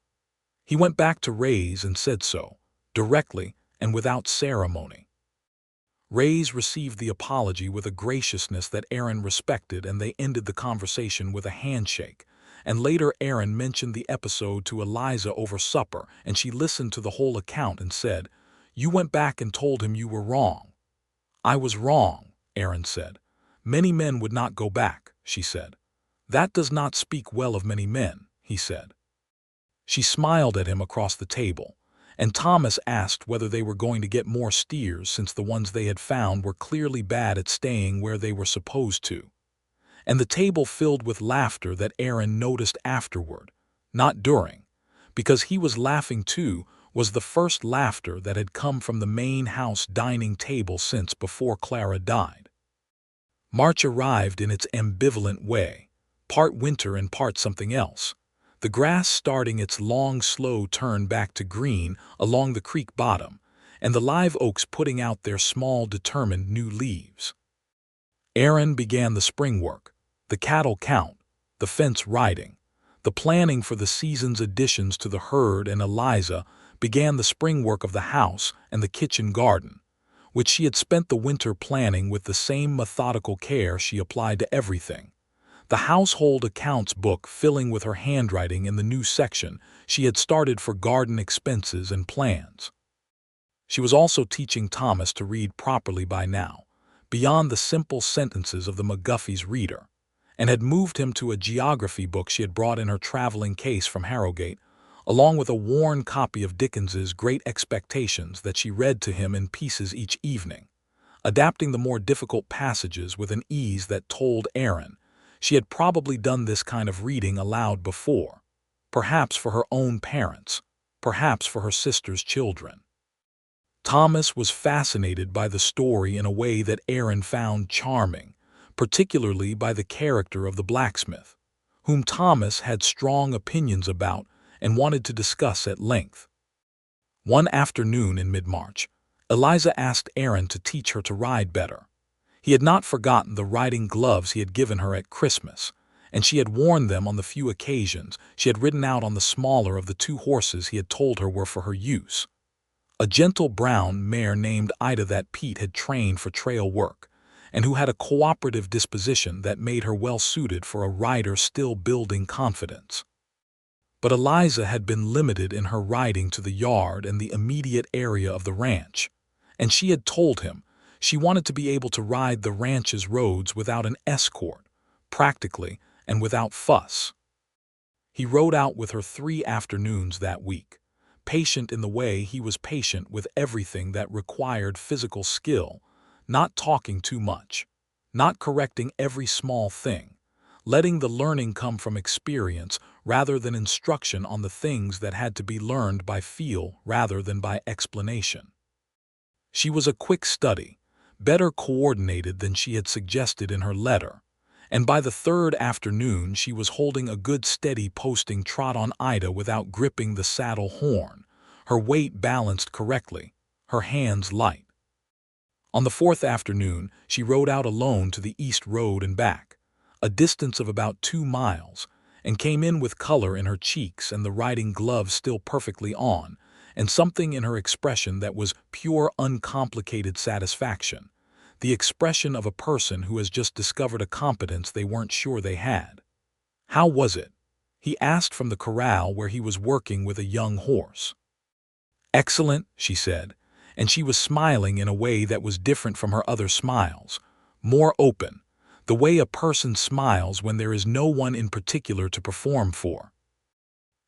He went back to Reyes and said so, directly and without ceremony. Reyes received the apology with a graciousness that Aaron respected, and they ended the conversation with a handshake. And later Aaron mentioned the episode to Eliza over supper, and she listened to the whole account and said, "You went back and told him you were wrong." "I was wrong," Aaron said. "Many men would not go back," she said. "That does not speak well of many men," he said. She smiled at him across the table, and Thomas asked whether they were going to get more steers, since the ones they had found were clearly bad at staying where they were supposed to. And the table filled with laughter that Aaron noticed afterward, not during, because he was laughing too, was the first laughter that had come from the main house dining table since before Clara died. March arrived in its ambivalent way, part winter and part something else, the grass starting its long, slow turn back to green along the creek bottom, and the live oaks putting out their small, determined new leaves. Aaron began the spring work, the cattle count, the fence riding, the planning for the season's additions to the herd, and Eliza began the spring work of the house and the kitchen garden, which she had spent the winter planning with the same methodical care she applied to everything. The household accounts book filling with her handwriting in the new section she had started for garden expenses and plans. She was also teaching Thomas to read properly by now, beyond the simple sentences of the McGuffey's reader, and had moved him to a geography book she had brought in her traveling case from Harrogate, along with a worn copy of Dickens's Great Expectations that she read to him in pieces each evening, adapting the more difficult passages with an ease that told Aaron she had probably done this kind of reading aloud before, perhaps for her own parents, perhaps for her sister's children. Thomas was fascinated by the story in a way that Aaron found charming, particularly by the character of the blacksmith, whom Thomas had strong opinions about and wanted to discuss at length. One afternoon in mid-March, Eliza asked Aaron to teach her to ride better. He had not forgotten the riding gloves he had given her at Christmas, and she had worn them on the few occasions she had ridden out on the smaller of the two horses he had told her were for her use. A gentle brown mare named Ida that Pete had trained for trail work, and who had a cooperative disposition that made her well suited for a rider still building confidence. But Eliza had been limited in her riding to the yard and the immediate area of the ranch, and she had told him she wanted to be able to ride the ranch's roads without an escort, practically, and without fuss. He rode out with her 3 afternoons that week, patient in the way he was patient with everything that required physical skill, not talking too much, not correcting every small thing, letting the learning come from experience rather than instruction on the things that had to be learned by feel rather than by explanation. She was a quick study, better coordinated than she had suggested in her letter, and by the 3rd afternoon she was holding a good steady posting trot on Ida without gripping the saddle horn, her weight balanced correctly, her hands light. On the 4th afternoon she rode out alone to the East Road and back, a distance of about 2 miles, and came in with color in her cheeks and the riding gloves still perfectly on, and something in her expression that was pure uncomplicated satisfaction, the expression of a person who has just discovered a competence they weren't sure they had. "How was it?" he asked from the corral where he was working with a young horse. "Excellent," she said, and she was smiling in a way that was different from her other smiles, more open, the way a person smiles when there is no one in particular to perform for.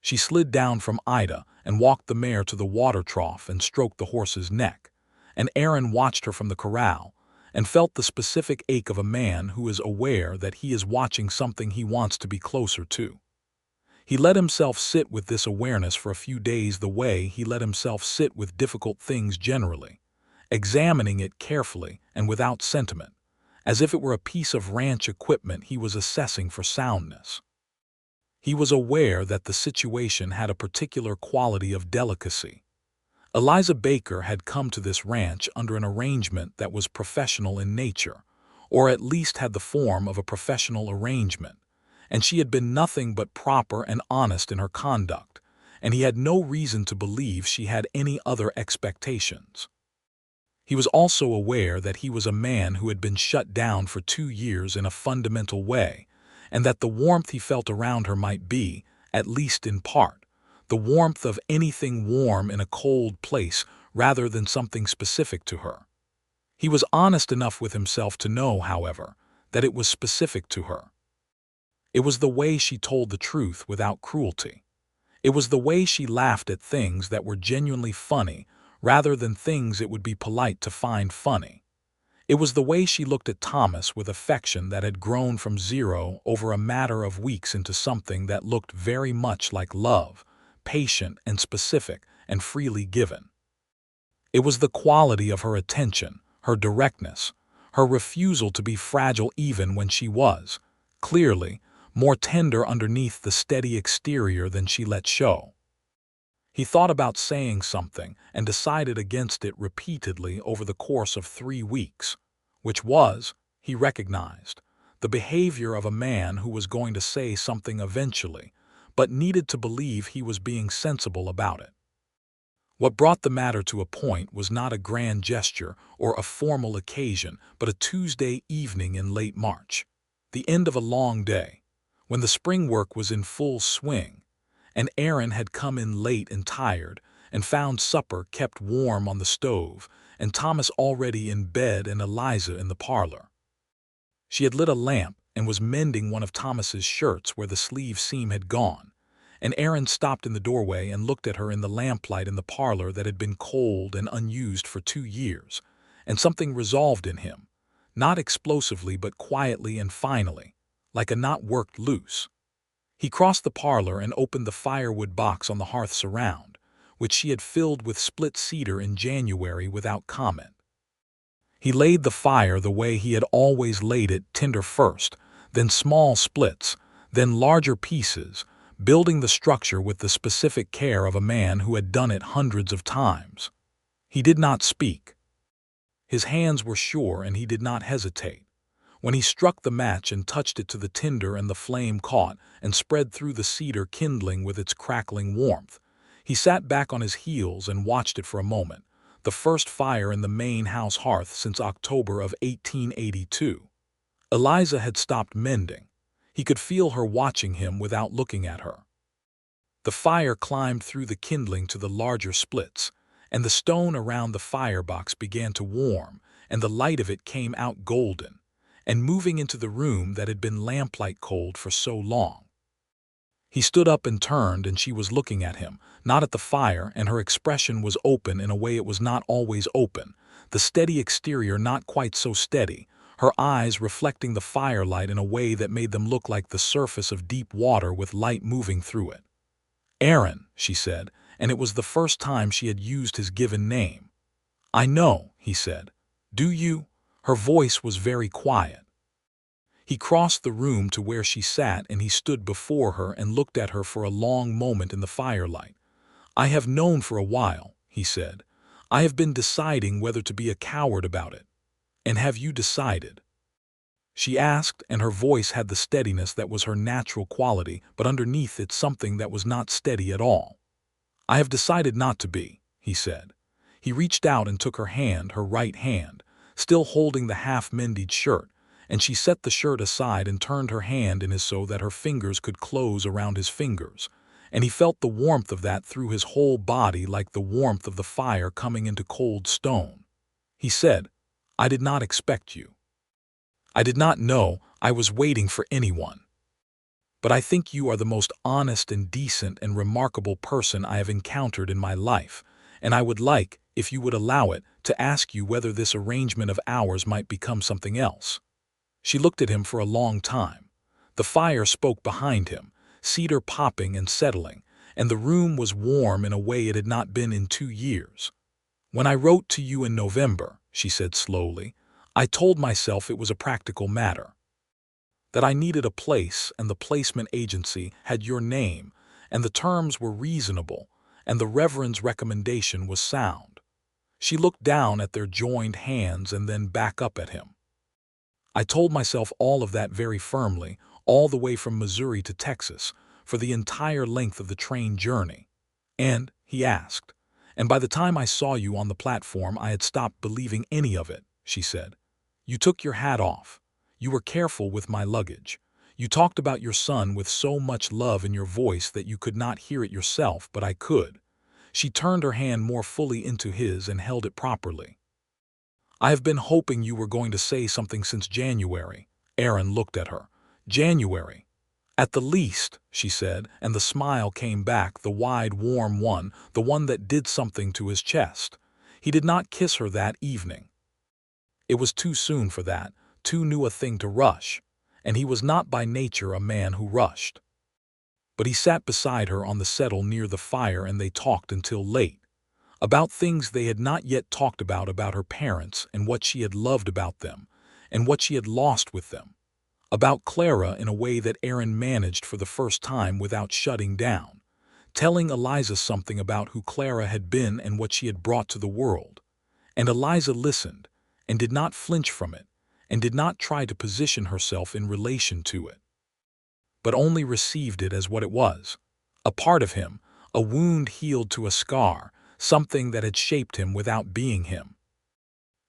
She slid down from Ida and walked the mare to the water trough and stroked the horse's neck, and Aaron watched her from the corral and felt the specific ache of a man who is aware that he is watching something he wants to be closer to. He let himself sit with this awareness for a few days the way he let himself sit with difficult things generally, examining it carefully and without sentiment, as if it were a piece of ranch equipment he was assessing for soundness. He was aware that the situation had a particular quality of delicacy. Eliza Baker had come to this ranch under an arrangement that was professional in nature, or at least had the form of a professional arrangement, and she had been nothing but proper and honest in her conduct, and he had no reason to believe she had any other expectations. He was also aware that he was a man who had been shut down for 2 years in a fundamental way, and that the warmth he felt around her might be, at least in part, the warmth of anything warm in a cold place rather than something specific to her. He was honest enough with himself to know, however, that it was specific to her. It was the way she told the truth without cruelty. It was the way she laughed at things that were genuinely funny rather than things it would be polite to find funny. It was the way she looked at Thomas with affection that had grown from zero over a matter of weeks into something that looked very much like love, patient and specific and freely given. It was the quality of her attention, her directness, her refusal to be fragile even when she was, clearly, more tender underneath the steady exterior than she let show. He thought about saying something and decided against it repeatedly over the course of 3 weeks, which was, he recognized, the behavior of a man who was going to say something eventually, but needed to believe he was being sensible about it. What brought the matter to a point was not a grand gesture or a formal occasion, but a Tuesday evening in late March, the end of a long day, when the spring work was in full swing, and Aaron had come in late and tired, and found supper kept warm on the stove, and Thomas already in bed and Eliza in the parlor. She had lit a lamp and was mending one of Thomas's shirts where the sleeve seam had gone, and Aaron stopped in the doorway and looked at her in the lamplight in the parlor that had been cold and unused for 2 years, and something resolved in him, not explosively but quietly and finally, like a knot worked loose. He crossed the parlor and opened the firewood box on the hearth surround, which she had filled with split cedar in January without comment. He laid the fire the way he had always laid it, tinder first, then small splits, then larger pieces, building the structure with the specific care of a man who had done it hundreds of times. He did not speak. His hands were sure and he did not hesitate. When he struck the match and touched it to the tinder and the flame caught and spread through the cedar, kindling with its crackling warmth, he sat back on his heels and watched it for a moment, the first fire in the main house hearth since October of 1882. Eliza had stopped mending. He could feel her watching him without looking at her. The fire climbed through the kindling to the larger splits, and the stone around the firebox began to warm, and the light of it came out golden, and moving into the room that had been lamplight cold for so long. He stood up and turned, and she was looking at him, not at the fire, and her expression was open in a way it was not always open, the steady exterior not quite so steady, her eyes reflecting the firelight in a way that made them look like the surface of deep water with light moving through it. "Aaron," she said, and it was the first time she had used his given name. "I know," he said. "Do you?" Her voice was very quiet. He crossed the room to where she sat, and he stood before her and looked at her for a long moment in the firelight. "I have known for a while," he said. "I have been deciding whether to be a coward about it. And have you decided?" She asked, and her voice had the steadiness that was her natural quality, but underneath it something that was not steady at all. "I have decided not to be," he said. He reached out and took her hand, her right hand, still holding the half-mended shirt, and she set the shirt aside and turned her hand in his so that her fingers could close around his fingers, and he felt the warmth of that through his whole body like the warmth of the fire coming into cold stone. He said, "I did not expect you. I did not know I was waiting for anyone. But I think you are the most honest and decent and remarkable person I have encountered in my life, and I would like, if you would allow it, to ask you whether this arrangement of ours might become something else." She looked at him for a long time. The fire spoke behind him, cedar popping and settling, and the room was warm in a way it had not been in 2 years. "When I wrote to you in November," she said slowly, "I told myself it was a practical matter. That I needed a place, and the placement agency had your name, and the terms were reasonable, and the Reverend's recommendation was sound." She looked down at their joined hands and then back up at him. "I told myself all of that very firmly, all the way from Missouri to Texas, for the entire length of the train journey. And," he asked, "and by the time I saw you on the platform I had stopped believing any of it," she said. "You took your hat off. You were careful with my luggage. You talked about your son with so much love in your voice that you could not hear it yourself, but I could." She turned her hand more fully into his and held it properly. "I have been hoping you were going to say something since January." Aaron looked at her. "January. At the least," she said, and the smile came back, the wide, warm one, the one that did something to his chest. He did not kiss her that evening. It was too soon for that, too new a thing to rush, and he was not by nature a man who rushed. But he sat beside her on the settle near the fire, and they talked until late, about things they had not yet talked about her parents and what she had loved about them, and what she had lost with them, about Clara in a way that Aaron managed for the first time without shutting down, telling Eliza something about who Clara had been and what she had brought to the world. And Eliza listened, and did not flinch from it, and did not try to position herself in relation to it, but only received it as what it was, a part of him, a wound healed to a scar, something that had shaped him without being him.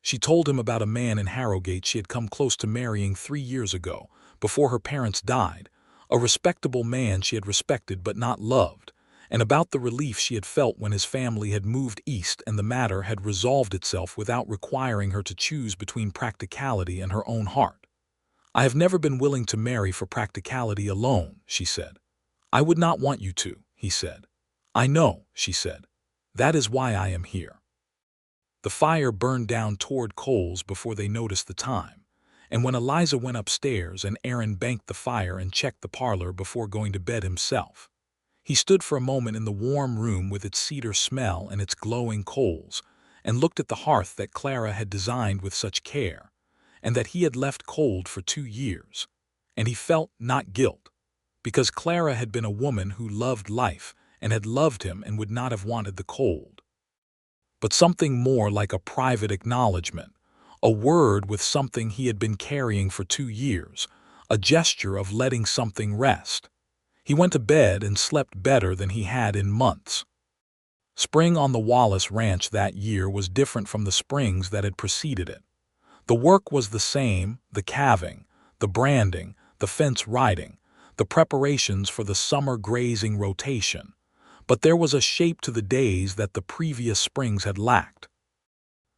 She told him about a man in Harrogate she had come close to marrying 3 years ago, before her parents died, a respectable man she had respected but not loved, and about the relief she had felt when his family had moved east and the matter had resolved itself without requiring her to choose between practicality and her own heart. "I have never been willing to marry for practicality alone," she said. "I would not want you to," he said. "I know," she said. "That is why I am here." The fire burned down toward coals before they noticed the time, and when Eliza went upstairs and Aaron banked the fire and checked the parlor before going to bed himself, he stood for a moment in the warm room with its cedar smell and its glowing coals, and looked at the hearth that Clara had designed with such care, and that he had left cold for 2 years, and he felt not guilt, because Clara had been a woman who loved life and had loved him and would not have wanted the cold, but something more like a private acknowledgement, a word with something he had been carrying for 2 years, a gesture of letting something rest. He went to bed and slept better than he had in months. Spring on the Wallace ranch that year was different from the springs that had preceded it. The work was the same, the calving, the branding, the fence riding, the preparations for the summer grazing rotation, but there was a shape to the days that the previous springs had lacked.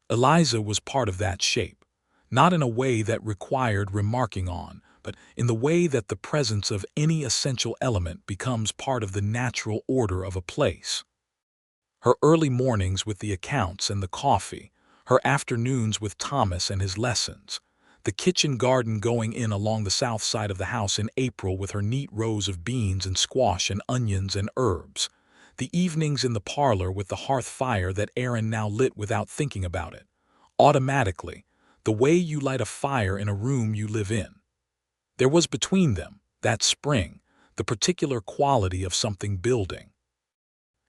Eliza was part of that shape, not in a way that required remarking on, but in the way that the presence of any essential element becomes part of the natural order of a place. Her early mornings with the accounts and the coffee, her afternoons with Thomas and his lessons, the kitchen garden going in along the south side of the house in April with her neat rows of beans and squash and onions and herbs, the evenings in the parlor with the hearth fire that Aaron now lit without thinking about it, automatically, the way you light a fire in a room you live in. There was between them, that spring, the particular quality of something building.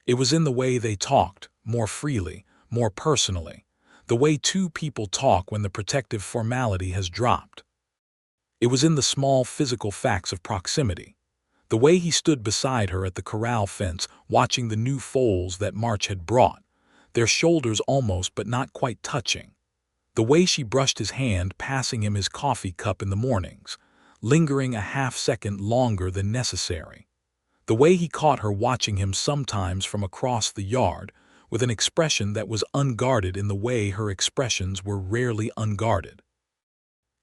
It was in the way they talked, more freely, more personally, the way two people talk when the protective formality has dropped. It was in the small physical facts of proximity, the way he stood beside her at the corral fence watching the new foals that March had brought, their shoulders almost but not quite touching, the way she brushed his hand passing him his coffee cup in the mornings, lingering a half-second longer than necessary, the way he caught her watching him sometimes from across the yard with an expression that was unguarded in the way her expressions were rarely unguarded.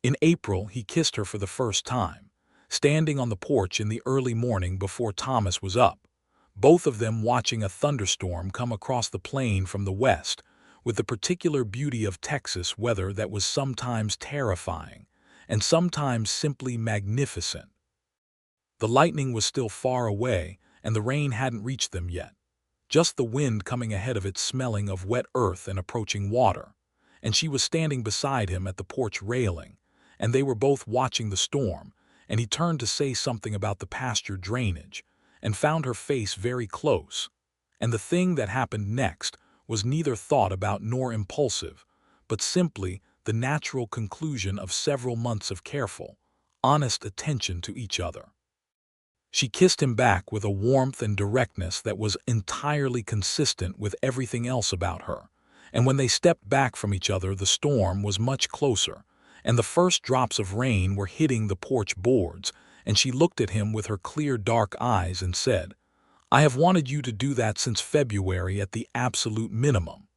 In April he kissed her for the first time, standing on the porch in the early morning before Thomas was up, both of them watching a thunderstorm come across the plain from the west, with the particular beauty of Texas weather that was sometimes terrifying and sometimes simply magnificent. The lightning was still far away and the rain hadn't reached them yet, just the wind coming ahead of it smelling of wet earth and approaching water, and she was standing beside him at the porch railing, and they were both watching the storm, and he turned to say something about the pasture drainage, and found her face very close, and the thing that happened next was neither thought about nor impulsive, but simply the natural conclusion of several months of careful, honest attention to each other. She kissed him back with a warmth and directness that was entirely consistent with everything else about her, and when they stepped back from each other the storm was much closer, and the first drops of rain were hitting the porch boards, and she looked at him with her clear dark eyes and said, "I have wanted you to do that since February at the absolute minimum."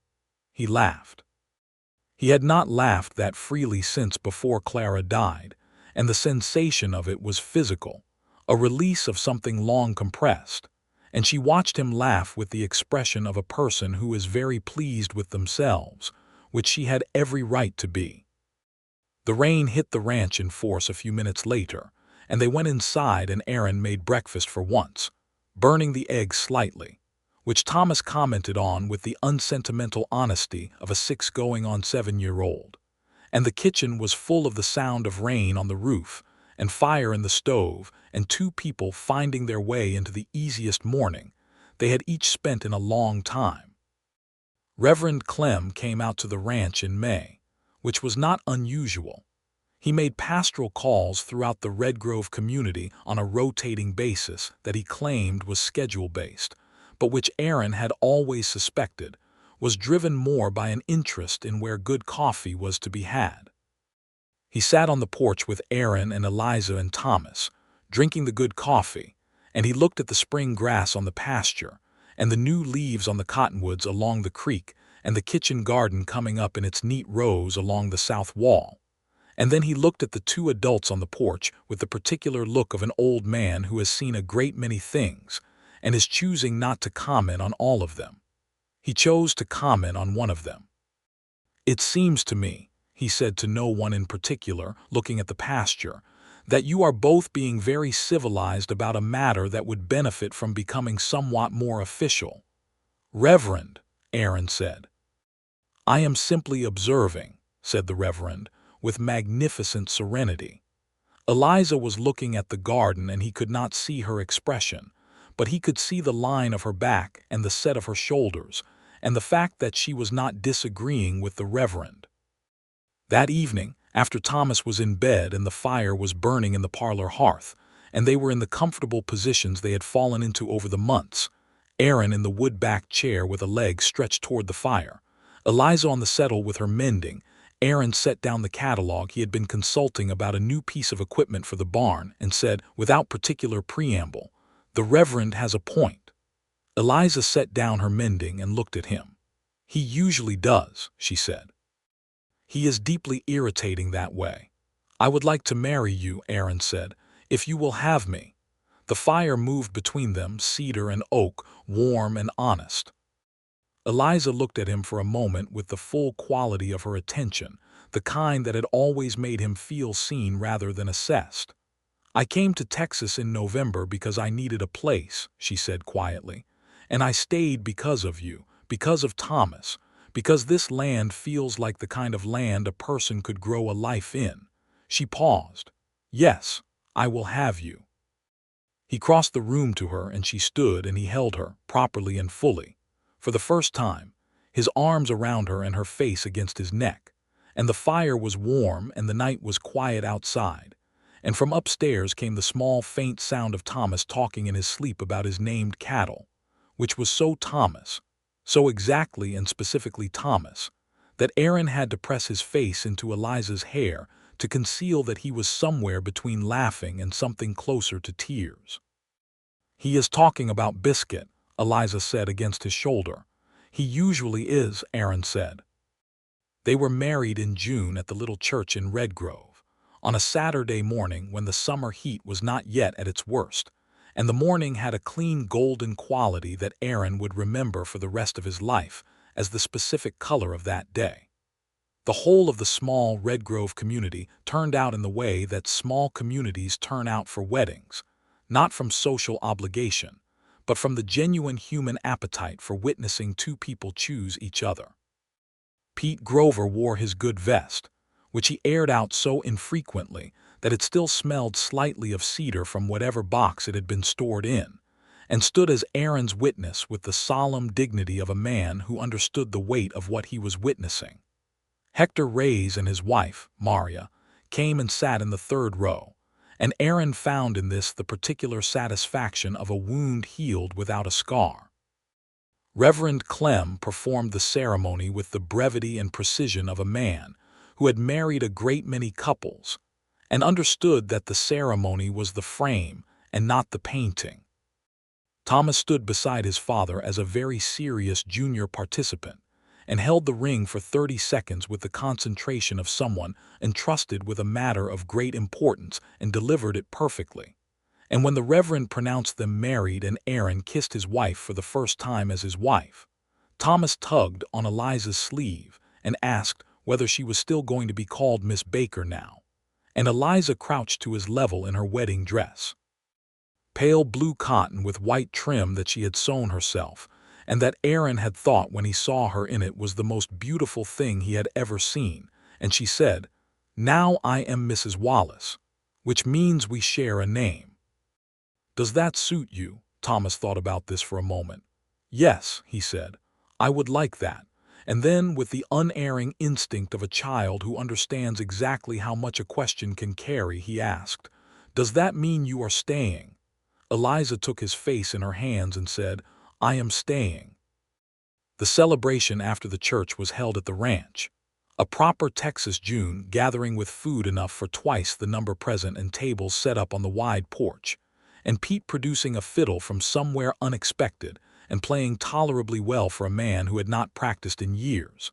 He laughed. He had not laughed that freely since before Clara died, and the sensation of it was physical, a release of something long compressed, and she watched him laugh with the expression of a person who is very pleased with themselves, which she had every right to be. The rain hit the ranch in force a few minutes later, and they went inside and Aaron made breakfast for once, burning the eggs slightly, which Thomas commented on with the unsentimental honesty of a 6-going-on-7-year-old. And the kitchen was full of the sound of rain on the roof, and fire in the stove, and two people finding their way into the easiest morning they had each spent in a long time. Reverend Clem came out to the ranch in May, which was not unusual. He made pastoral calls throughout the Red Grove community on a rotating basis that he claimed was schedule-based, but which Aaron had always suspected was driven more by an interest in where good coffee was to be had. He sat on the porch with Aaron and Eliza and Thomas, drinking the good coffee, and he looked at the spring grass on the pasture, and the new leaves on the cottonwoods along the creek, and the kitchen garden coming up in its neat rows along the south wall. And then he looked at the two adults on the porch with the particular look of an old man who has seen a great many things, and is choosing not to comment on all of them. He chose to comment on one of them. "It seems to me," he said to no one in particular, looking at the pasture, "that you are both being very civilized about a matter that would benefit from becoming somewhat more official." "Reverend," Aaron said. "I am simply observing," said the Reverend, with magnificent serenity. Eliza was looking at the garden and he could not see her expression, but he could see the line of her back and the set of her shoulders, and the fact that she was not disagreeing with the Reverend. That evening, after Thomas was in bed and the fire was burning in the parlor hearth, and they were in the comfortable positions they had fallen into over the months, Aaron in the wood-backed chair with a leg stretched toward the fire, Eliza on the settle with her mending, Aaron set down the catalog he had been consulting about a new piece of equipment for the barn and said, without particular preamble, "The Reverend has a point." Eliza set down her mending and looked at him. "He usually does," she said. "He is deeply irritating that way." "I would like to marry you," Aaron said, "if you will have me." The fire moved between them, cedar and oak, warm and honest. Eliza looked at him for a moment with the full quality of her attention, the kind that had always made him feel seen rather than assessed. "I came to Texas in November because I needed a place," she said quietly, "and I stayed because of you, because of Thomas, because this land feels like the kind of land a person could grow a life in." She paused. "Yes, I will have you." He crossed the room to her and she stood and he held her, properly and fully. For the first time, his arms around her and her face against his neck, and the fire was warm and the night was quiet outside, and from upstairs came the small faint sound of Thomas talking in his sleep about his named cattle, which was so Thomas, so exactly and specifically Thomas, that Aaron had to press his face into Eliza's hair to conceal that he was somewhere between laughing and something closer to tears. "He is talking about Biscuit," Eliza said against his shoulder. "He usually is," Aaron said. They were married in June at the little church in Redgrove, on a Saturday morning when the summer heat was not yet at its worst, and the morning had a clean golden quality that Aaron would remember for the rest of his life as the specific color of that day. The whole of the small Redgrove community turned out in the way that small communities turn out for weddings, not from social obligation, but from the genuine human appetite for witnessing two people choose each other. Pete Grover wore his good vest, which he aired out so infrequently that it still smelled slightly of cedar from whatever box it had been stored in, and stood as Aaron's witness with the solemn dignity of a man who understood the weight of what he was witnessing. Hector Reyes and his wife, Maria, came and sat in the third row, and Aaron found in this the particular satisfaction of a wound healed without a scar. Reverend Clem performed the ceremony with the brevity and precision of a man who had married a great many couples, and understood that the ceremony was the frame and not the painting. Thomas stood beside his father as a very serious junior participant, and held the ring for 30 seconds with the concentration of someone entrusted with a matter of great importance and delivered it perfectly. And when the Reverend pronounced them married and Aaron kissed his wife for the first time as his wife, Thomas tugged on Eliza's sleeve and asked whether she was still going to be called Miss Baker now, and Eliza crouched to his level in her wedding dress. Pale blue cotton with white trim that she had sewn herself, and that Aaron had thought when he saw her in it was the most beautiful thing he had ever seen, and she said, "Now I am Mrs. Wallace," which means we share a name. "Does that suit you?" Thomas thought about this for a moment. "Yes," he said, "I would like that." And then, with the unerring instinct of a child who understands exactly how much a question can carry, he asked, "Does that mean you are staying?" Eliza took his face in her hands and said, "I am staying." The celebration after the church was held at the ranch. A proper Texas June gathering with food enough for twice the number present and tables set up on the wide porch, and Pete producing a fiddle from somewhere unexpected and playing tolerably well for a man who had not practiced in years.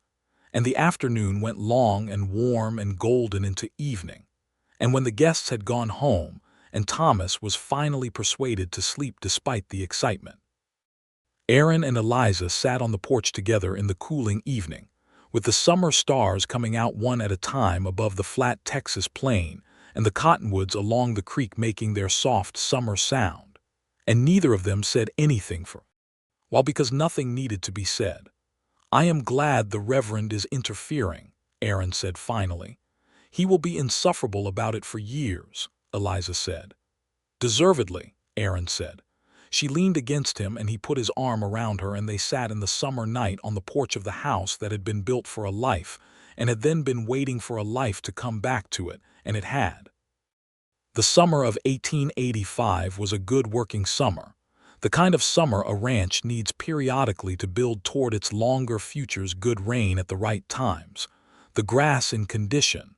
And the afternoon went long and warm and golden into evening, and when the guests had gone home, and Thomas was finally persuaded to sleep despite the excitement, Aaron and Eliza sat on the porch together in the cooling evening, with the summer stars coming out one at a time above the flat Texas plain and the cottonwoods along the creek making their soft summer sound. And neither of them said anything for a while because nothing needed to be said. "I am glad the Reverend is interfering," Aaron said finally. "He will be insufferable about it for years," Eliza said. "Deservedly," Aaron said. She leaned against him and he put his arm around her and they sat in the summer night on the porch of the house that had been built for a life and had then been waiting for a life to come back to it, and it had. The summer of 1885 was a good working summer, the kind of summer a ranch needs periodically to build toward its longer future's good rain at the right times, the grass in condition,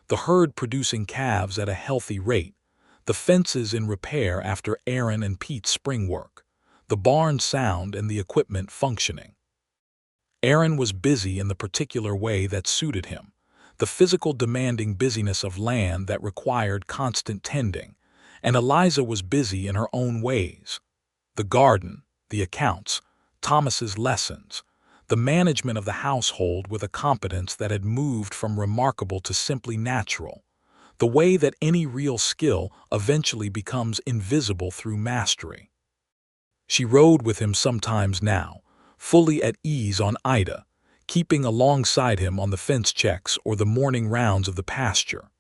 the herd producing calves at a healthy rate, the fences in repair after Aaron and Pete's spring work, the barn sound and the equipment functioning. Aaron was busy in the particular way that suited him, the physical demanding busyness of land that required constant tending, and Eliza was busy in her own ways. The garden, the accounts, Thomas's lessons, the management of the household with a competence that had moved from remarkable to simply natural, the way that any real skill eventually becomes invisible through mastery. She rode with him sometimes now, fully at ease on Ida, keeping alongside him on the fence checks or the morning rounds of the pasture.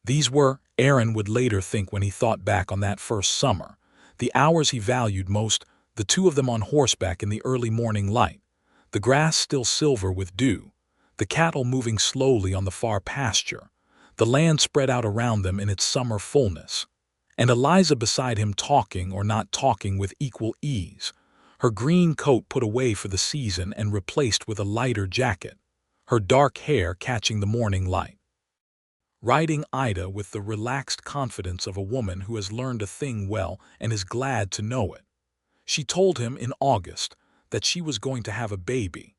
These were, Aaron would later think when he thought back on that first summer, the hours he valued most, the two of them on horseback in the early morning light, the grass still silver with dew, the cattle moving slowly on the far pasture, the land spread out around them in its summer fullness, and Eliza beside him talking or not talking with equal ease, her green coat put away for the season and replaced with a lighter jacket, her dark hair catching the morning light. Riding Ida with the relaxed confidence of a woman who has learned a thing well and is glad to know it. She told him in August that she was going to have a baby.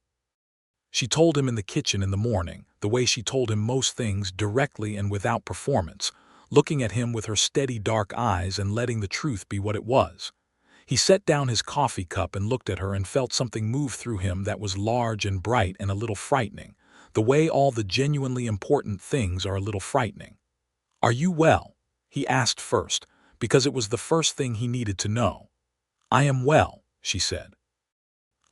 She told him in the kitchen in the morning, the way she told him most things directly and without performance, looking at him with her steady dark eyes and letting the truth be what it was. He set down his coffee cup and looked at her and felt something move through him that was large and bright and a little frightening, the way all the genuinely important things are a little frightening. "Are you well?" he asked first, because it was the first thing he needed to know. "I am well," she said.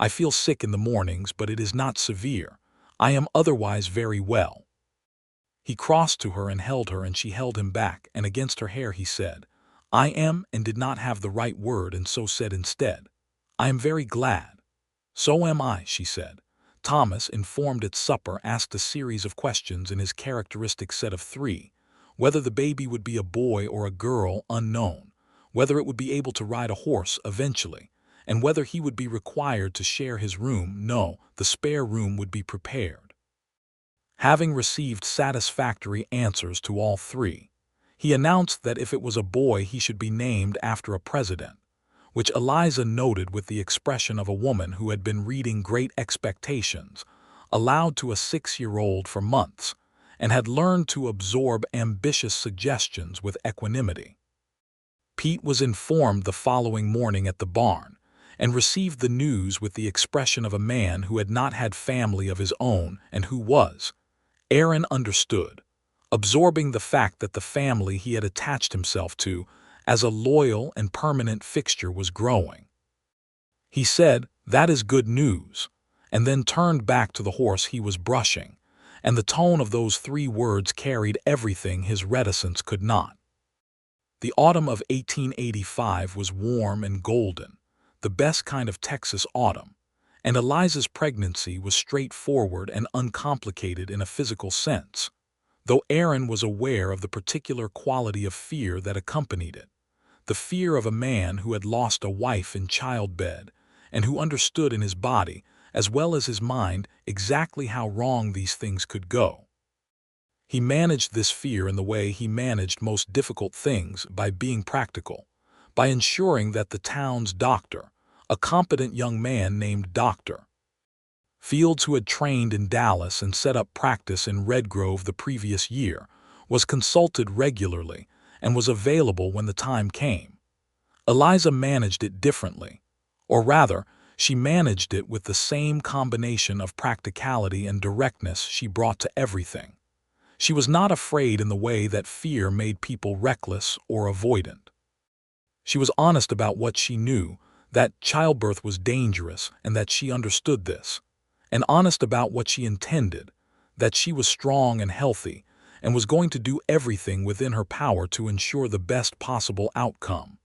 "I feel sick in the mornings, but it is not severe. I am otherwise very well." He crossed to her and held her, and she held him back, and against her hair he said, "I am," and did not have the right word and so said instead, "I am very glad." "So am I," she said. Thomas, informed at supper, asked a series of questions in his characteristic set of three, whether the baby would be a boy or a girl unknown, whether it would be able to ride a horse eventually, and whether he would be required to share his room. No, the spare room would be prepared. Having received satisfactory answers to all three, he announced that if it was a boy he should be named after a president, which Eliza noted with the expression of a woman who had been reading Great Expectations, aloud to a 6-year-old for months, and had learned to absorb ambitious suggestions with equanimity. Pete was informed the following morning at the barn, and received the news with the expression of a man who had not had family of his own and who was, Aaron understood, absorbing the fact that the family he had attached himself to as a loyal and permanent fixture was growing. He said, "That is good news," and then turned back to the horse he was brushing, and the tone of those 3 words carried everything his reticence could not. The autumn of 1885 was warm and golden, the best kind of Texas autumn, and Eliza's pregnancy was straightforward and uncomplicated in a physical sense, though Aaron was aware of the particular quality of fear that accompanied it, the fear of a man who had lost a wife in childbed and who understood in his body as well as his mind, exactly how wrong these things could go. He managed this fear in the way he managed most difficult things, by being practical, by ensuring that the town's doctor, a competent young man named Dr. Fields, who had trained in Dallas and set up practice in Redgrove the previous year, was consulted regularly and was available when the time came. Eliza managed it differently, or rather, she managed it with the same combination of practicality and directness she brought to everything. She was not afraid in the way that fear made people reckless or avoidant. She was honest about what she knew, that childbirth was dangerous and that she understood this, and honest about what she intended, that she was strong and healthy and was going to do everything within her power to ensure the best possible outcome.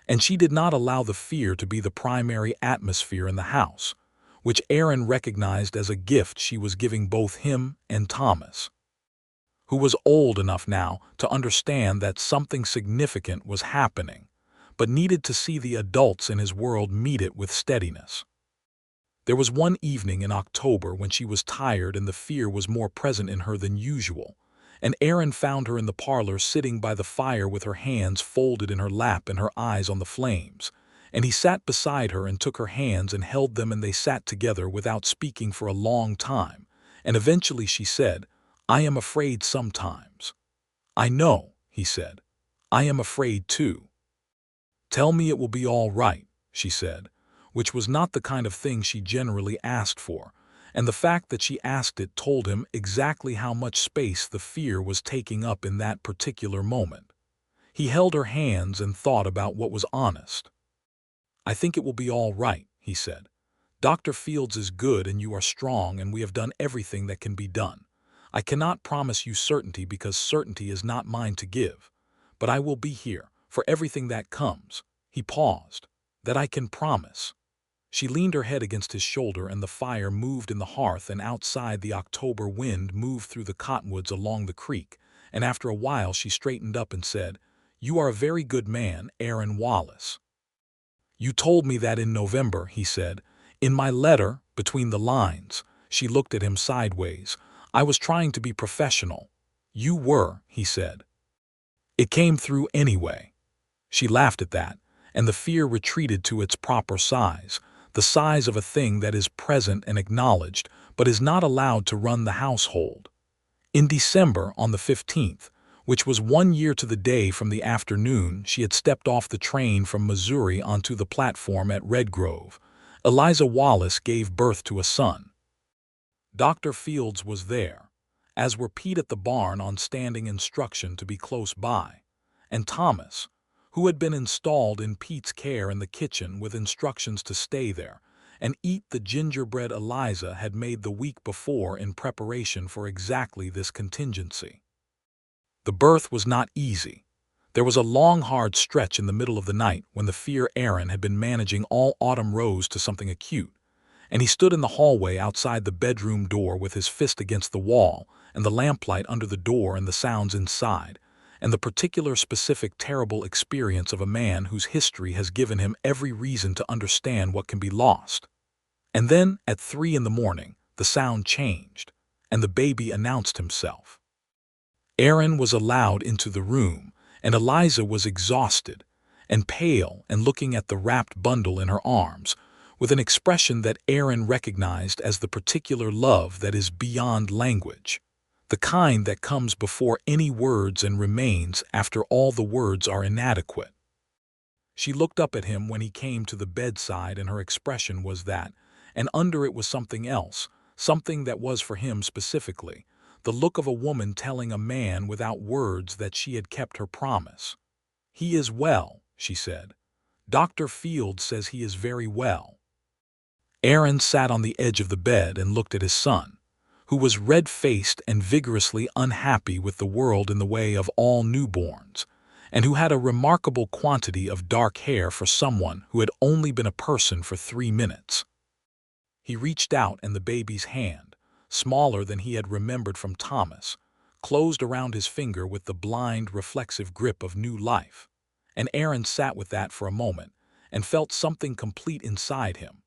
And she did not allow the fear to be the primary atmosphere in the house, which Aaron recognized as a gift she was giving both him and Thomas, who was old enough now to understand that something significant was happening, but needed to see the adults in his world meet it with steadiness. There was one evening in October when she was tired and the fear was more present in her than usual, and Aaron found her in the parlor sitting by the fire with her hands folded in her lap and her eyes on the flames, and he sat beside her and took her hands and held them, and they sat together without speaking for a long time, and eventually she said, "I am afraid sometimes." "I know," he said. "I am afraid too." "Tell me it will be all right," she said, which was not the kind of thing she generally asked for, and the fact that she asked it told him exactly how much space the fear was taking up in that particular moment. He held her hands and thought about what was honest. "I think it will be all right," he said. "Dr. Fields is good and you are strong, and we have done everything that can be done. I cannot promise you certainty because certainty is not mine to give, but I will be here for everything that comes." He paused. "That I can promise." She leaned her head against his shoulder, and the fire moved in the hearth, and outside the October wind moved through the cottonwoods along the creek, and after a while she straightened up and said, "You are a very good man, Aaron Wallace." "You told me that in November," he said. "In my letter, between the lines." She looked at him sideways. "I was trying to be professional." "You were," he said. "It came through anyway." She laughed at that, and the fear retreated to its proper size, the size of a thing that is present and acknowledged, but is not allowed to run the household. In December, on the 15th, which was 1 year to the day from the afternoon she had stepped off the train from Missouri onto the platform at Redgrove, Eliza Wallace gave birth to a son. Dr. Fields was there, as were Pete at the barn on standing instruction to be close by, and Thomas, who had been installed in Pete's care in the kitchen with instructions to stay there and eat the gingerbread Eliza had made the week before in preparation for exactly this contingency. The birth was not easy. There was a long, hard stretch in the middle of the night when the fear Aaron had been managing all autumn rose to something acute, and he stood in the hallway outside the bedroom door with his fist against the wall and the lamplight under the door and the sounds inside, and the particular specific terrible experience of a man whose history has given him every reason to understand what can be lost. And then, at 3 in the morning, the sound changed, and the baby announced himself. Aaron was allowed into the room, and Eliza was exhausted and pale and looking at the wrapped bundle in her arms, with an expression that Aaron recognized as the particular love that is beyond language, the kind that comes before any words and remains after all the words are inadequate. She looked up at him when he came to the bedside, and her expression was that, and under it was something else, something that was for him specifically, the look of a woman telling a man without words that she had kept her promise. "He is well," she said. "Dr. Fields says he is very well." Aaron sat on the edge of the bed and looked at his son, who was red-faced and vigorously unhappy with the world in the way of all newborns, and who had a remarkable quantity of dark hair for someone who had only been a person for 3 minutes. He reached out, and the baby's hand, smaller than he had remembered from Thomas, closed around his finger with the blind, reflexive grip of new life, and Aaron sat with that for a moment and felt something complete inside him,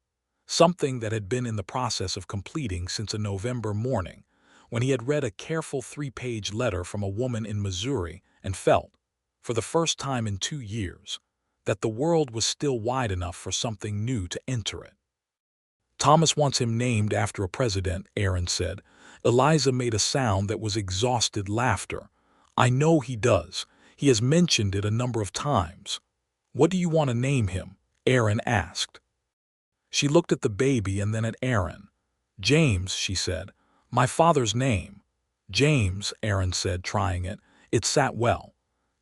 something that had been in the process of completing since a November morning, when he had read a careful 3-page letter from a woman in Missouri and felt, for the first time in 2 years, that the world was still wide enough for something new to enter it. Thomas wants him named after a president, Aaron said. Eliza made a sound that was exhausted laughter. I know he does. He has mentioned it a number of times. What do you want to name him? Aaron asked. She looked at the baby and then at Aaron. James, she said. My father's name. James, Aaron said, trying it. It sat well.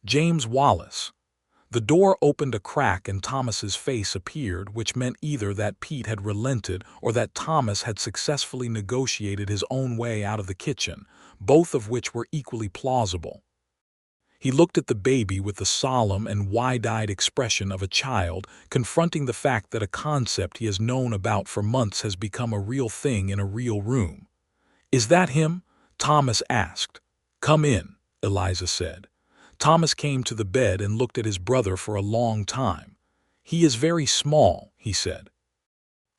James Wallace. The door opened a crack and Thomas's face appeared, which meant either that Pete had relented or that Thomas had successfully negotiated his own way out of the kitchen, both of which were equally plausible. He looked at the baby with the solemn and wide-eyed expression of a child, confronting the fact that a concept he has known about for months has become a real thing in a real room. Is that him? Thomas asked. Come in, Eliza said. Thomas came to the bed and looked at his brother for a long time. He is very small, he said.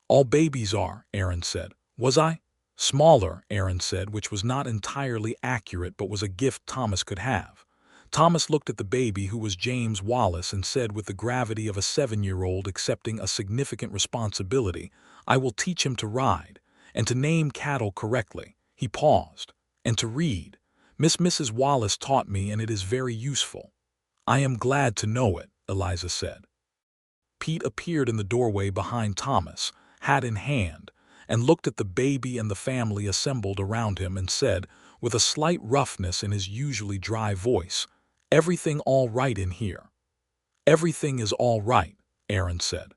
All babies are, Aaron said. Was I? Smaller, Aaron said, which was not entirely accurate but was a gift Thomas could have. Thomas looked at the baby, who was James Wallace, and said with the gravity of a 7-year-old accepting a significant responsibility, I will teach him to ride, and to name cattle correctly. He paused. And to read. Mrs. Wallace taught me, and it is very useful. I am glad to know it, Eliza said. Pete appeared in the doorway behind Thomas, hat in hand, and looked at the baby and the family assembled around him and said, with a slight roughness in his usually dry voice, Everything all right in here? Everything is all right, Aaron said.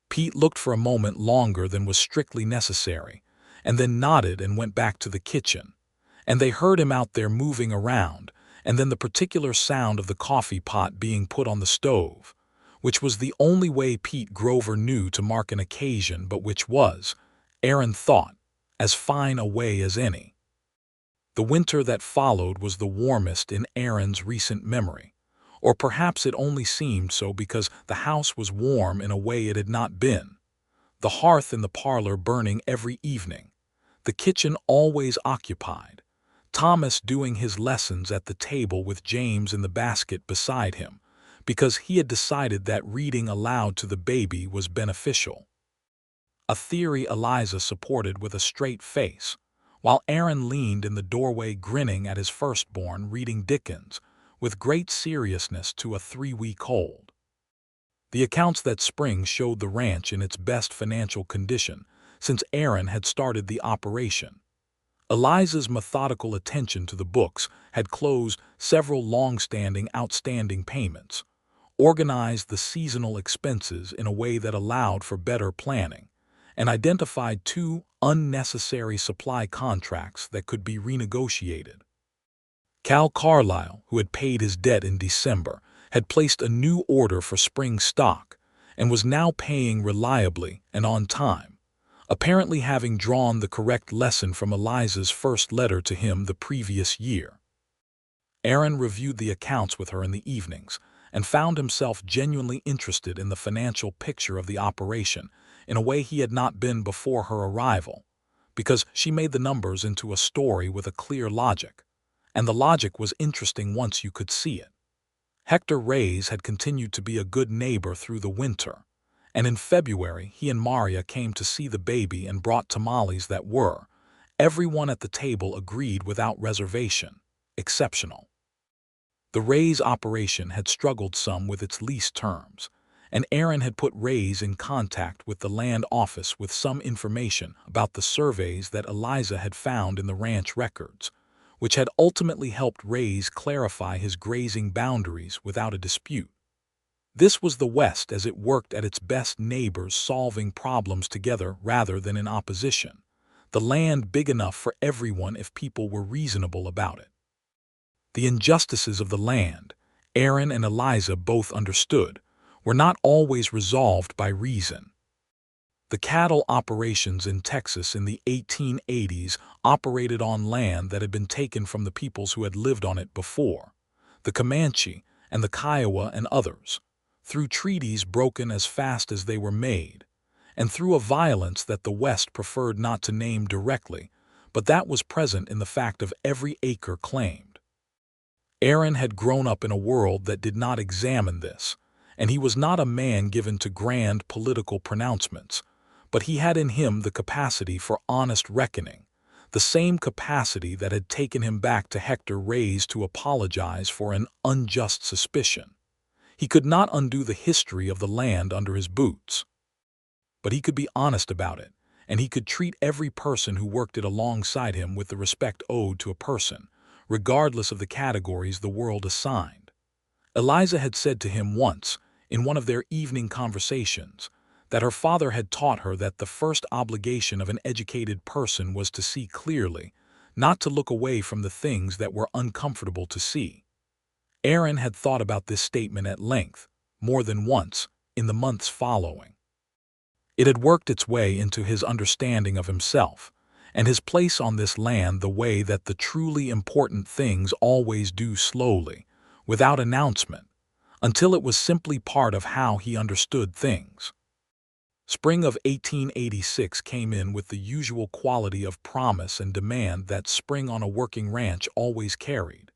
Pete looked for a moment longer than was strictly necessary, and then nodded and went back to the kitchen. And they heard him out there moving around, and then the particular sound of the coffee pot being put on the stove, which was the only way Pete Grover knew to mark an occasion, but which was, Aaron thought, as fine a way as any. The winter that followed was the warmest in Aaron's recent memory, or perhaps it only seemed so because the house was warm in a way it had not been, the hearth in the parlor burning every evening, the kitchen always occupied, Thomas doing his lessons at the table with James in the basket beside him, because he had decided that reading aloud to the baby was beneficial. A theory Eliza supported with a straight face, while Aaron leaned in the doorway grinning at his firstborn reading Dickens with great seriousness to a 3-week-old. The accounts that spring showed the ranch in its best financial condition since Aaron had started the operation. Eliza's methodical attention to the books had closed several long-standing outstanding payments, organized the seasonal expenses in a way that allowed for better planning, and identified 2 unnecessary supply contracts that could be renegotiated. Cal Carlisle, who had paid his debt in December, had placed a new order for spring stock and was now paying reliably and on time, apparently having drawn the correct lesson from Eliza's first letter to him the previous year. Aaron reviewed the accounts with her in the evenings and found himself genuinely interested in the financial picture of the operation in a way he had not been before her arrival, because she made the numbers into a story with a clear logic, and the logic was interesting once you could see it. Hector Reyes had continued to be a good neighbor through the winter, and in February he and Maria came to see the baby and brought tamales that were, everyone at the table agreed without reservation, exceptional. The Reyes operation had struggled some with its lease terms, and Aaron had put Reyes in contact with the land office with some information about the surveys that Eliza had found in the ranch records, which had ultimately helped Reyes clarify his grazing boundaries without a dispute. This was the West as it worked at its best, neighbors solving problems together rather than in opposition, the land big enough for everyone if people were reasonable about it. The injustices of the land, Aaron and Eliza both understood, were not always resolved by reason. The cattle operations in Texas in the 1880s operated on land that had been taken from the peoples who had lived on it before, the Comanche and the Kiowa and others, through treaties broken as fast as they were made, and through a violence that the West preferred not to name directly, but that was present in the fact of every acre claimed. Aaron had grown up in a world that did not examine this, and he was not a man given to grand political pronouncements, but he had in him the capacity for honest reckoning, the same capacity that had taken him back to Hector Ray's to apologize for an unjust suspicion. He could not undo the history of the land under his boots, but he could be honest about it, and he could treat every person who worked it alongside him with the respect owed to a person, regardless of the categories the world assigned. Eliza had said to him once, in one of their evening conversations, that her father had taught her that the first obligation of an educated person was to see clearly, not to look away from the things that were uncomfortable to see. Aaron had thought about this statement at length, more than once, in the months following. It had worked its way into his understanding of himself, and his place on this land the way that the truly important things always do slowly, without announcement, until it was simply part of how he understood things. Spring of 1886 came in with the usual quality of promise and demand that spring on a working ranch always carried,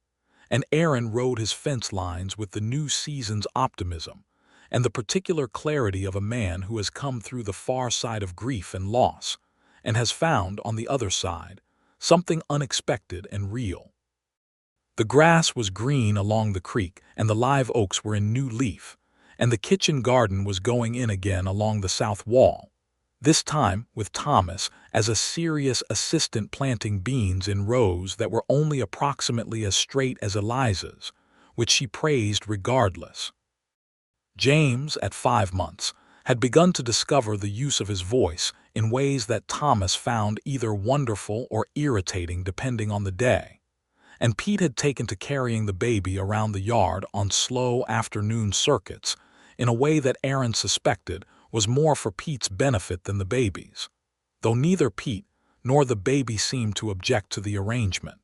and Aaron rode his fence lines with the new season's optimism and the particular clarity of a man who has come through the far side of grief and loss, and has found, on the other side, something unexpected and real. The grass was green along the creek, and the live oaks were in new leaf, and the kitchen garden was going in again along the south wall, this time with Thomas as a serious assistant planting beans in rows that were only approximately as straight as Eliza's, which she praised regardless. James, at 5 months, had begun to discover the use of his voice in ways that Thomas found either wonderful or irritating depending on the day, and Pete had taken to carrying the baby around the yard on slow afternoon circuits in a way that Aaron suspected was more for Pete's benefit than the baby's, though neither Pete nor the baby seemed to object to the arrangement.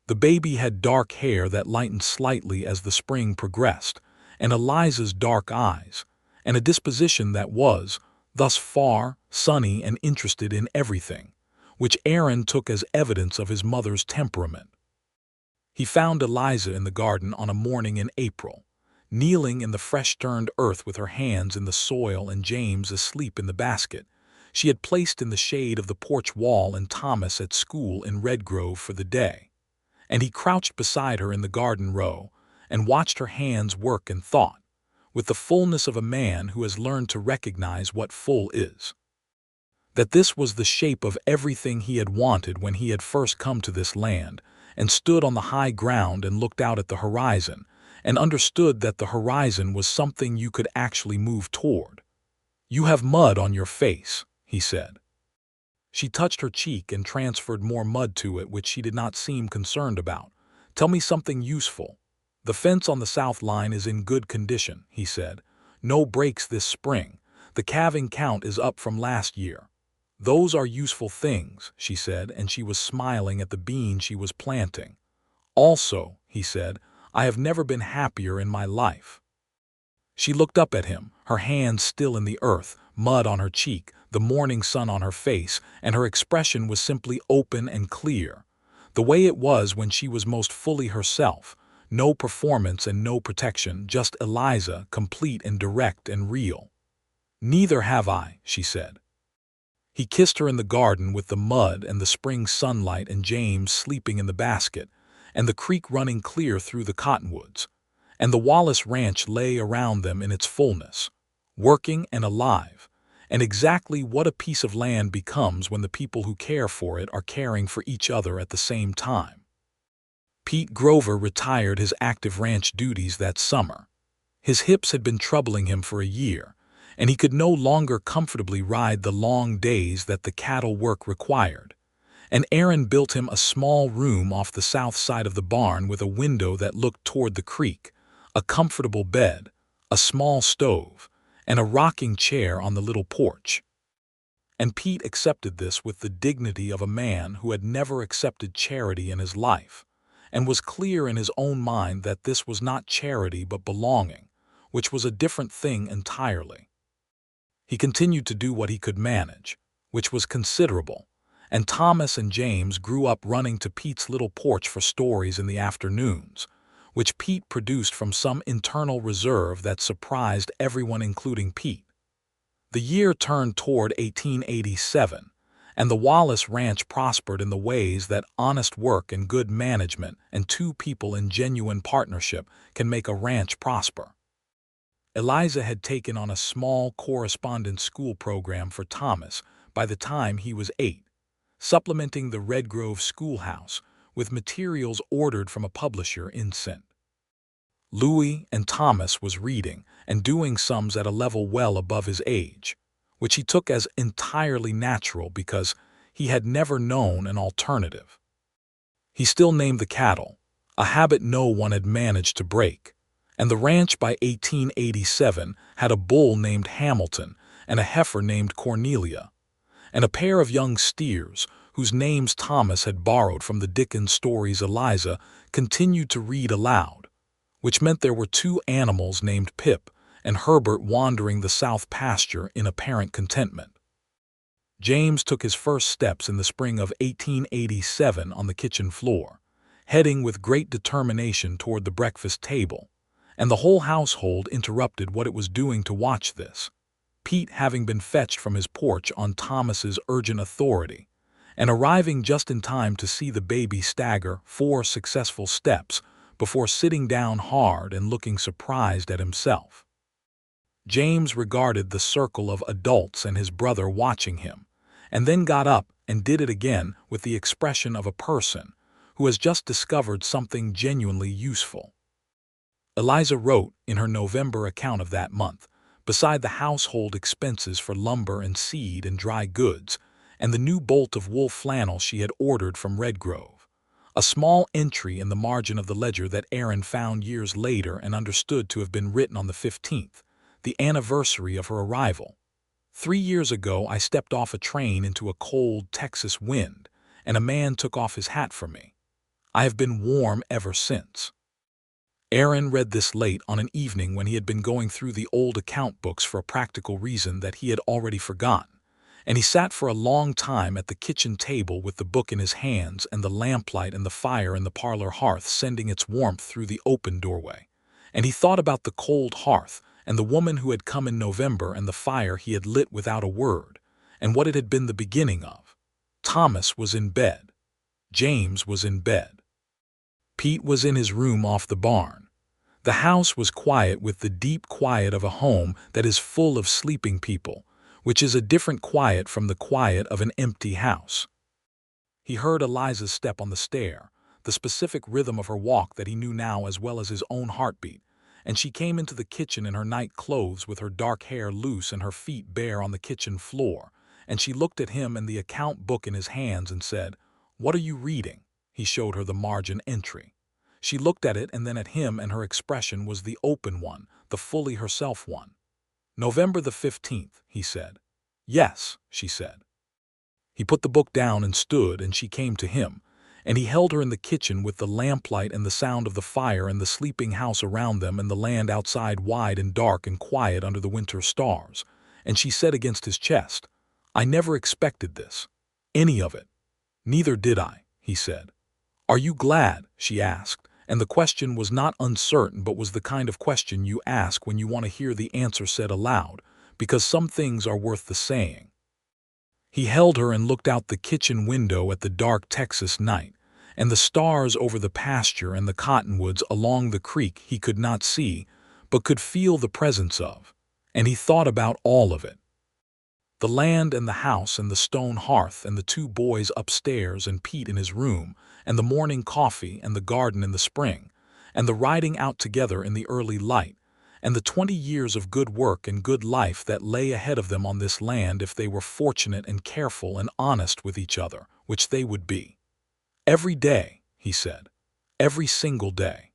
The baby had dark hair that lightened slightly as the spring progressed, and Eliza's dark eyes, and a disposition that was, thus far, sunny and interested in everything, which Aaron took as evidence of his mother's temperament. He found Eliza in the garden on a morning in April, kneeling in the fresh-turned earth with her hands in the soil and James asleep in the basket she had placed in the shade of the porch wall and Thomas at school in Redgrove for the day, and he crouched beside her in the garden row and watched her hands work and thought, with the fullness of a man who has learned to recognize what full is. That this was the shape of everything he had wanted when he had first come to this land and stood on the high ground and looked out at the horizon and understood that the horizon was something you could actually move toward. "You have mud on your face," he said. She touched her cheek and transferred more mud to it, which she did not seem concerned about. "Tell me something useful." "The fence on the south line is in good condition," he said. "No breaks this spring. The calving count is up from last year." "Those are useful things," she said, and she was smiling at the bean she was planting. "Also," he said, "I have never been happier in my life." She looked up at him, her hands still in the earth, mud on her cheek, the morning sun on her face, and her expression was simply open and clear, the way it was when she was most fully herself. No performance and no protection, just Eliza, complete and direct and real. "Neither have I," she said. He kissed her in the garden with the mud and the spring sunlight and James sleeping in the basket, and the creek running clear through the cottonwoods, and the Wallace ranch lay around them in its fullness, working and alive, and exactly what a piece of land becomes when the people who care for it are caring for each other at the same time. Pete Grover retired his active ranch duties that summer. His hips had been troubling him for a year, and he could no longer comfortably ride the long days that the cattle work required, and Aaron built him a small room off the south side of the barn with a window that looked toward the creek, a comfortable bed, a small stove, and a rocking chair on the little porch. And Pete accepted this with the dignity of a man who had never accepted charity in his life, and was clear in his own mind that this was not charity but belonging, which was a different thing entirely. He continued to do what he could manage, which was considerable, and Thomas and James grew up running to Pete's little porch for stories in the afternoons, which Pete produced from some internal reserve that surprised everyone including Pete. The year turned toward 1887, and the Wallace Ranch prospered in the ways that honest work and good management and two people in genuine partnership can make a ranch prosper. Eliza had taken on a small correspondence school program for Thomas by the time he was 8, supplementing the Red Grove schoolhouse with materials ordered from a publisher in St. Louis, and Thomas was reading and doing sums at a level well above his age, which he took as entirely natural because he had never known an alternative. He still named the cattle, a habit no one had managed to break, and the ranch by 1887 had a bull named Hamilton and a heifer named Cornelia, and a pair of young steers whose names Thomas had borrowed from the Dickens stories Eliza continued to read aloud, which meant there were 2 animals named Pip and Herbert wandering the south pasture in apparent contentment. James took his first steps in the spring of 1887 on the kitchen floor, heading with great determination toward the breakfast table, and the whole household interrupted what it was doing to watch this, Pete having been fetched from his porch on Thomas's urgent authority, and arriving just in time to see the baby stagger 4 successful steps before sitting down hard and looking surprised at himself. James regarded the circle of adults and his brother watching him, and then got up and did it again with the expression of a person who has just discovered something genuinely useful. Eliza wrote in her November account of that month, beside the household expenses for lumber and seed and dry goods, and the new bolt of wool flannel she had ordered from Red Grove, a small entry in the margin of the ledger that Aaron found years later and understood to have been written on the 15th, the anniversary of her arrival. 3 years ago I stepped off a train into a cold Texas wind, and a man took off his hat for me. I have been warm ever since. Aaron read this late on an evening when he had been going through the old account books for a practical reason that he had already forgotten, and he sat for a long time at the kitchen table with the book in his hands and the lamplight and the fire in the parlor hearth sending its warmth through the open doorway, and he thought about the cold hearth and the woman who had come in November and the fire he had lit without a word, and what it had been the beginning of. Thomas was in bed. James was in bed. Pete was in his room off the barn. The house was quiet with the deep quiet of a home that is full of sleeping people, which is a different quiet from the quiet of an empty house. He heard Eliza's step on the stair, the specific rhythm of her walk that he knew now as well as his own heartbeat, and she came into the kitchen in her night clothes with her dark hair loose and her feet bare on the kitchen floor, and she looked at him and the account book in his hands and said, "What are you reading?" He showed her the margin entry. She looked at it and then at him, and her expression was the open one, the fully herself one. "November the 15th, he said. "Yes," she said. He put the book down and stood, and she came to him, and he held her in the kitchen with the lamplight and the sound of the fire and the sleeping house around them and the land outside wide and dark and quiet under the winter stars, and she said against his chest, "I never expected this. Any of it." "Neither did I," he said. "Are you glad?" she asked, and the question was not uncertain but was the kind of question you ask when you want to hear the answer said aloud, because some things are worth the saying. He held her and looked out the kitchen window at the dark Texas night, and the stars over the pasture and the cottonwoods along the creek he could not see, but could feel the presence of, and he thought about all of it. The land and the house and the stone hearth and the 2 boys upstairs and Pete in his room, and the morning coffee and the garden in the spring, and the riding out together in the early light, and the 20 years of good work and good life that lay ahead of them on this land if they were fortunate and careful and honest with each other, which they would be. Every day, he said. Every single day.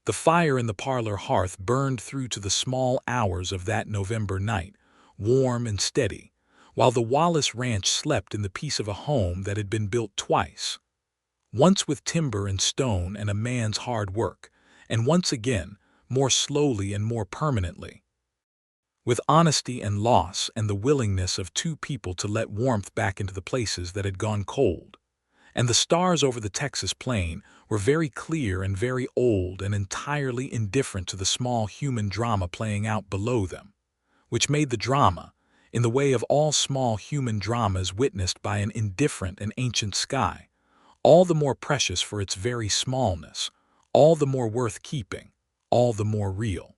The fire in the parlor hearth burned through to the small hours of that November night, warm and steady, while the Wallace Ranch slept in the peace of a home that had been built twice. Once with timber and stone and a man's hard work, and once again, more slowly and more permanently. with honesty and loss and the willingness of two people to let warmth back into the places that had gone cold. And the stars over the Texas plain were very clear and very old and entirely indifferent to the small human drama playing out below them, which made the drama, in the way of all small human dramas witnessed by an indifferent and ancient sky, all the more precious for its very smallness, all the more worth keeping, all the more real.